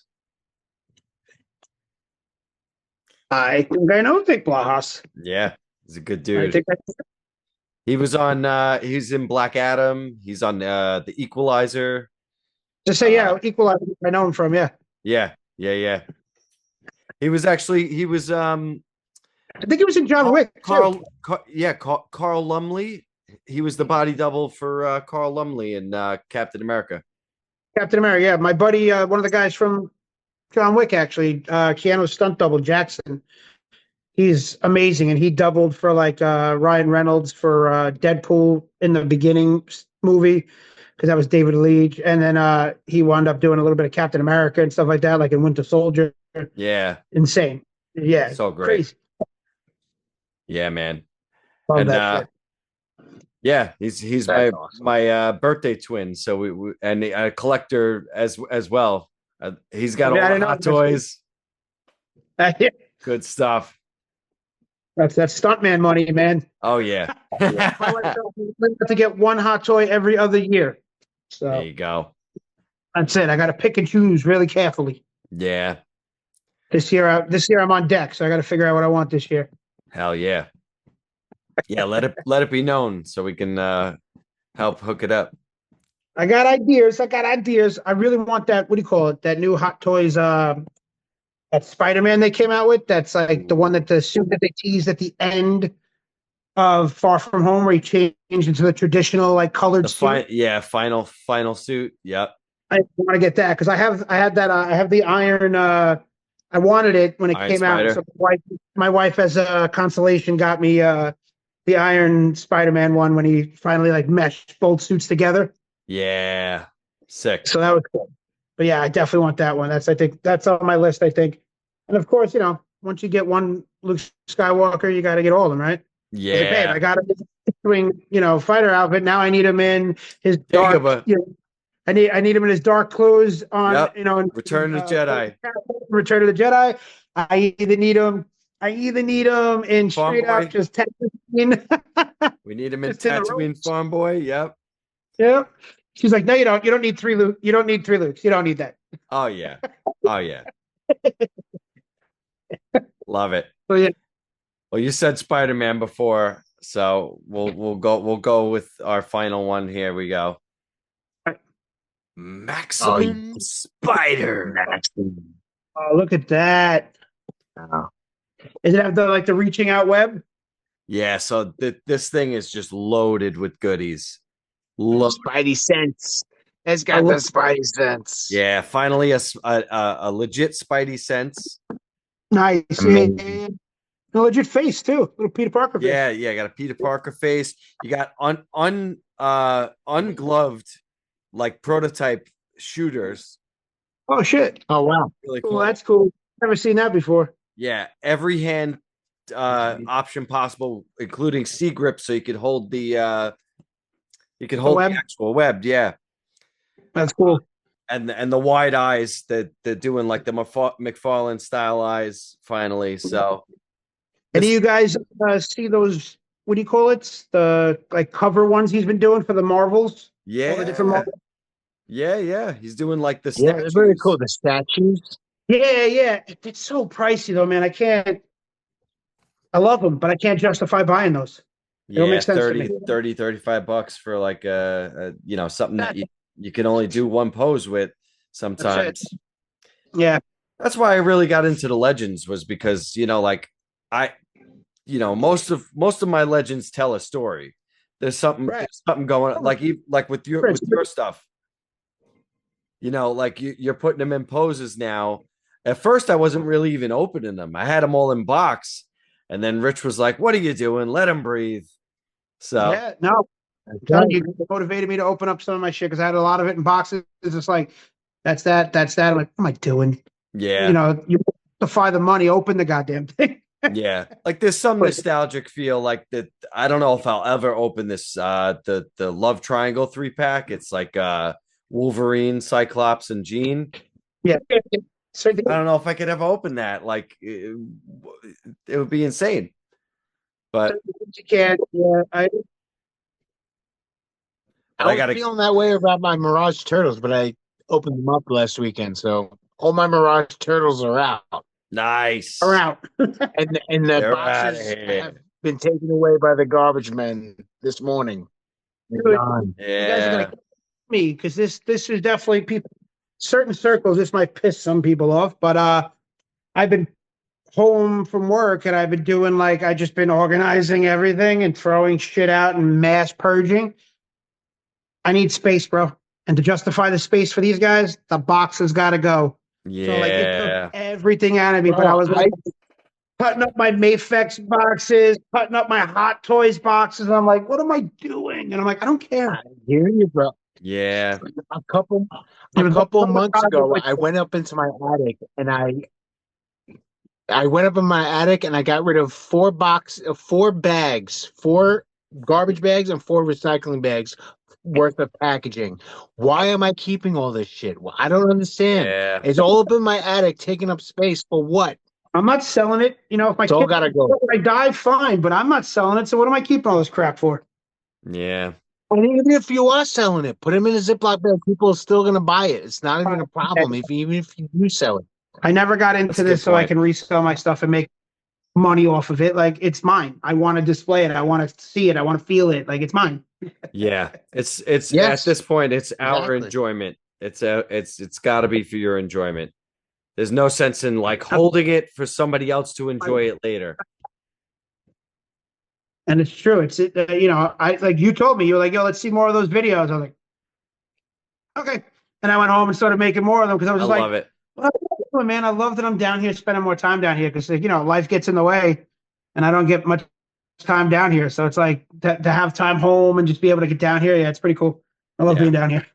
I think I know Vic Blajas. Yeah, he's a good I dude. think I He's in Black Adam. He's on The Equalizer. just say, Uh yeah, Equalizer. I know him from, yeah. yeah, yeah, yeah. He was I think he was in John Wick too. Carl Lumley. He was the body double for Carl Lumley in Captain America. Captain America, yeah. My buddy, one of the guys from John Wick, actually, Keanu's stunt double, Jackson. He's amazing, and he doubled for like Ryan Reynolds for Deadpool in the beginning movie because that was David Leitch, and then he wound up doing a little bit of Captain America and stuff like that, like in Winter Soldier. Yeah, Insane, yeah, so great. crazy. Yeah, man. Love And that shit. yeah, he's That's awesome. my birthday twin. So we and a collector as well. He's got Yeah, I all didn't the know hot toys. Yeah, Good stuff. that's stuntman money, man. Oh yeah. My wife tells me we have to get one hot toy every other year. There So you go. that's it. I got to pick and choose really carefully. Yeah. This year I'm on deck, so I got to figure out what I want this year. Hell yeah. Yeah, let it be known so we can help hook it up. I got ideas. I really want that. What do you call it? That new Hot Toys, that Spider-Man they came out with. That's like the one that the suit that they teased at the end of Far From Home, where he changed into the traditional like colored suit. Final suit. Yep. I want to get that because I had that. I have the Iron. I wanted it when it Iron came out. Spider. So my wife, as a consolation, got me the Iron Spider-Man one when he finally like meshed both suits together. Yeah. Sick. So that was cool. But yeah, I definitely want that one. I think that's on my list, I think. And of course, once you get one Luke Skywalker, you got to get all of them, right? I was like, babe, Yeah. I got a swing, fighter outfit. Now I need him in his dark, Jacob, I need him in his dark clothes on, Yep. in, Return of the Jedi. Return of the Jedi. I either need him in straight Farm boy. up just Tatooine. We need him in Just in the Tatooine Farm Boy. Yep. Yeah. She's like, no, you don't. You don't need three Luke. You don't need three Lukes. You don't need that. Oh yeah. Oh yeah. Love it. So yeah, Well, you said Spider-Man before, so we'll go with our final one. Here we go. Maximum Spider. Oh, look at that. Does it have the reaching out web? Yeah, so this thing is just loaded with goodies. Spidey sense. It's I got the love Spidey sense. Yeah, finally a legit Spidey sense. nice. Yeah, yeah, Amazing. yeah. A legit face too. Little Peter Parker face. Yeah, got a Peter Parker face. You got ungloved like prototype shooters. Oh shit. Oh wow. Really Well, cool. that's cool. Never seen that before. Yeah, every hand option possible, including C grip, so you could The hold web. the actual web. Yeah, That's cool. and the wide eyes that they're doing like the McFarlane style eyes finally. So Any of this, you guys see those? What do you call it? The like cover ones he's been doing for the Marvels. All the different yeah, Marvels. yeah, he's doing like the Yeah, they're very cool. statues. The statues. Yeah. It's so pricey though, man. I can't. I love them, but I can't justify buying those. It don't Yeah, make sense to me. 35 bucks for like something that That's, you can only do one pose with that's it. sometimes. Yeah. That's why I really got into the legends, was because like I most of my legends tell a story. Right. There's something going on, like with Chris, your stuff. Like you're putting them in poses now. At first, I wasn't really even opening them. I had them all in box, and then Rich was like, "What are you doing? Let him breathe." So yeah, no, I'm telling you, it motivated me to open up some of my shit because I had a lot of it in boxes. It's just like, that's that. I'm like, what am I doing? yeah, You justify the money, open the goddamn thing. yeah. Like there's some nostalgic feel like that. I don't know if I'll ever open this the Love Triangle 3-pack. It's like Wolverine, Cyclops, and Jean. Yeah. So, I don't know if I could ever open that. Like it would be insane. But you can't. Yeah, but I I was gotta feeling that way about my Mirage Turtles, but I opened them up last weekend, so all my Mirage Turtles are out, nice. are out. and the They're outta boxes here. have been taken away by the garbage men this morning. They're Dude, gone. You guys are gonna Yeah. kill me because this is definitely people. Certain circles, this might piss some people off, but I've been home from work and I've been doing I just been organizing everything and throwing shit out and mass purging. I need space, bro. And to justify the space for these guys, the box has got to go. So it took Yeah. everything out of me. But I Bro, was cutting up my Mafex boxes, cutting up my Hot Toys boxes. And I'm like, what am I doing? And I'm like, I don't care. I hear you, bro. Yeah. A couple months ago, I went up into my attic and I went up in my attic and I got rid of four bags, four garbage bags and four recycling bags worth of packaging. Why am I keeping all this shit? Well, I don't understand. Yeah. It's all up in my attic, taking up space for what? I'm not selling it. If my It's all kid gotta go. when I die, fine, but I'm not selling it. So what am I keeping all this crap for? Yeah. And even if you are selling it, put them in a Ziploc bag. People are still going to buy it. It's not even a problem even if you do sell it. I never got That's into a this good so I point. can resell my stuff and make money off of it. Like it's mine. I want to display it. I want to see it. I want to feel it. Like it's mine. Yeah. It's Yes, at this point, it's our exactly. enjoyment. It's gotta be for your enjoyment. There's no sense in like holding it for somebody else to enjoy it later. And it's true. I like you told me, you were like, yo, let's see more of those videos. I was like, okay. And I went home and started making more of them because I was I just love like, it. well, man, I love that I'm down here spending more time down here because life gets in the way and I don't get much time down here. So it's like to have time home and just be able to get down here. Yeah, it's pretty cool. I love Yeah. being down here.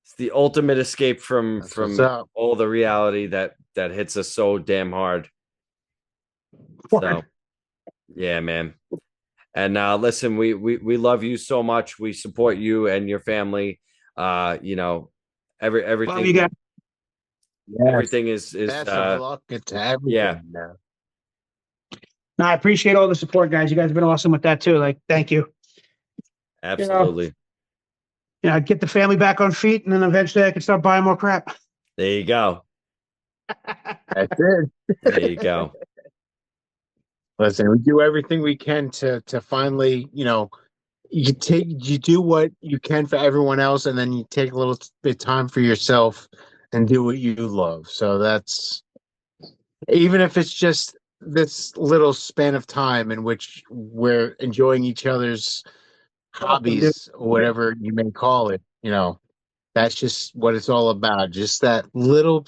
It's the ultimate escape from That's what's up. all the reality that hits us so damn hard. So yeah, man. And listen, we love you so much. We support you and your family. Love Everything you guys. everything is Best of luck to everything. yeah. Man. No, I appreciate all the support, guys. You guys have been awesome with that too. Like, thank you. Absolutely. Get the family back on feet, and then eventually I can start buying more crap. There you go. That's it. There you go. Listen, we do everything we can to finally, you do what you can for everyone else, and then you take a little bit of time for yourself, and do what you love. So that's, even if it's just this little span of time in which we're enjoying each other's hobbies or whatever you may call it, that's just what it's all about. Just that little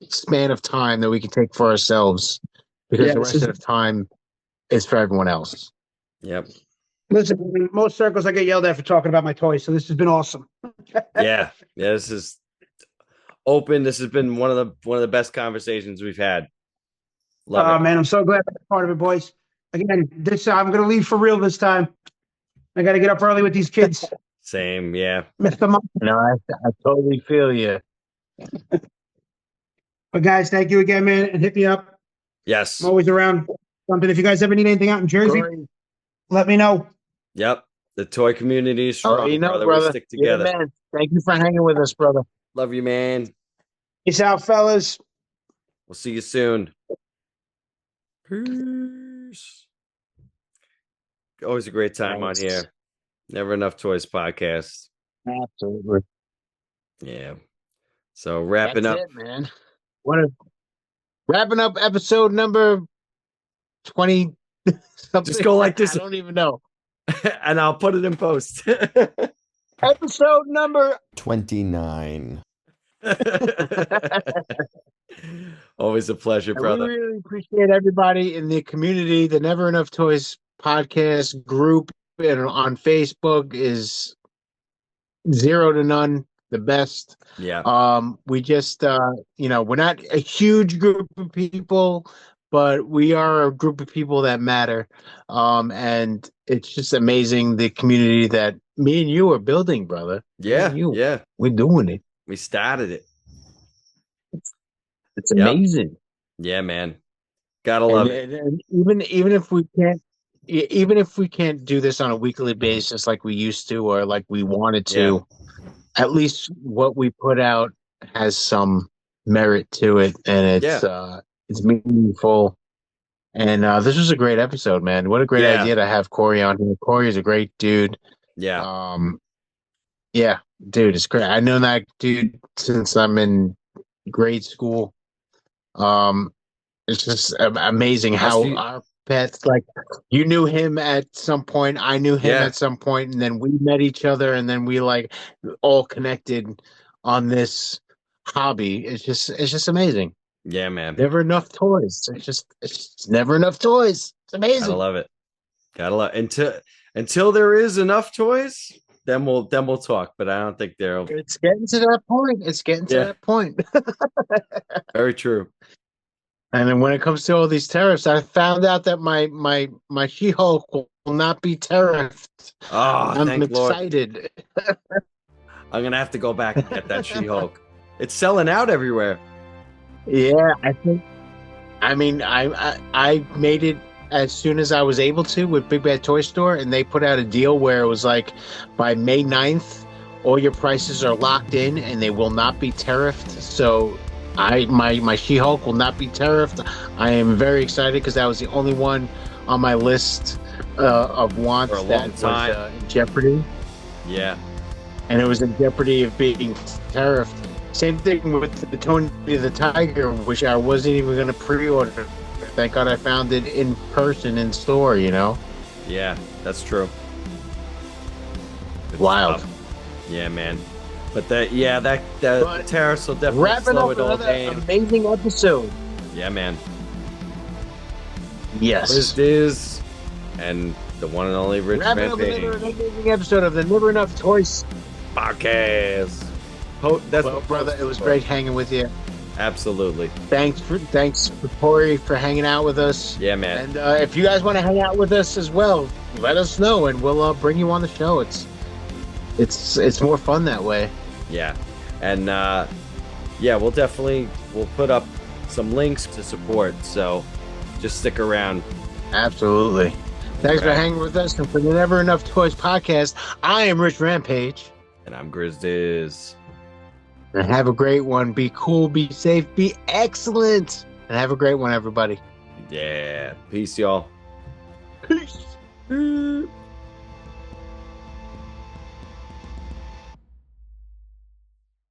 span of time that we can take for ourselves, because the rest of the time is for everyone else. Yep. Listen, in most circles I get yelled at for talking about my toys, so this has been awesome. Yeah. This is open. This has been one of the best conversations we've had. Love it. Man, I'm so glad to be part of it, boys. Again, I'm going to leave for real this time. I got to get up early with these kids. Same. Yeah. Miss them up. I totally feel you. But guys, thank you again, man, and hit me up. Yes. I'm always around. Something. If you guys ever need anything out in Jersey, let me know. Yep. The toy community is strong, brother. We stick together. Yeah, man. Thank you for hanging with us, brother. Love you, man. Peace out, fellas. We'll see you soon. Peace. Always a great time on here. Never Enough Toys podcast. Absolutely. Yeah. So wrapping up, it, man. Wrapping up episode number 20. Just go like this. I don't even know. And I'll put it in post. Episode number 29. Always a pleasure, brother. We really appreciate everybody in the community. The Never Enough Toys podcast group and on Facebook is 0 to none, the best. Yeah. We just we're not a huge group of people, but we are a group of people that matter. And it's just amazing the community that me and you are building, brother. Yeah. Yeah. We're doing it. We started it. It's amazing. Yeah, man. Gotta love it. And even if we can't do this on a weekly basis like we used to or like we wanted to, at least what we put out has some merit to it, and it's meaningful. And this was a great episode, man. What a great idea to have Cory on here. Cory is a great dude. Yeah. Yeah, dude, it's great. I know that dude since I'm in grade school. It's just amazing how our pets, like, you knew him at some point, I knew him at some point, and then we met each other, and then we like all connected on this hobby. It's just amazing. Yeah, man. Never enough toys. It's never enough toys. It's amazing. Gotta love it. Gotta love until there is enough toys. Then we'll talk, but I don't think there'll. It's getting to that point. It's getting to that point. Very true. And then when it comes to all these tariffs, I found out that my She-Hulk will not be tariffed. Oh, I'm excited. Lord. I'm gonna have to go back and get that She-Hulk. It's selling out everywhere. Yeah, I made it as soon as I was able to with Big Bad Toy Store, and they put out a deal where it was like by May 9th, all your prices are locked in and they will not be tariffed. So my She-Hulk will not be tariffed. I am very excited because that was the only one on my list of wants that was in jeopardy. Yeah. And it was in jeopardy of being tariffed. Same thing with the Tony the Tiger, which I wasn't even going to pre-order. Thank God I found it in person in store, Yeah, that's true. It's wild. Yeah, man. But the tariffs will definitely slow it all down. Amazing episode. Yeah, man. Yes. This is, and the one and only Rich Wrapping up another amazing episode of the Never Enough Toys podcast. Brother, it was great hanging with you. Absolutely. Thanks for Cory for hanging out with us. Yeah, man. And if you guys want to hang out with us as well, let us know and we'll bring you on the show. It's more fun that way. Yeah. And we'll put up some links to support, so just stick around. Absolutely. Thanks for hanging with us, and for the Never Enough Toys podcast, I am Rich Rampage. And I'm Griz Rich. And have a great one. Be cool, be safe, be excellent. And have a great one, everybody. Yeah. Peace, y'all. Peace.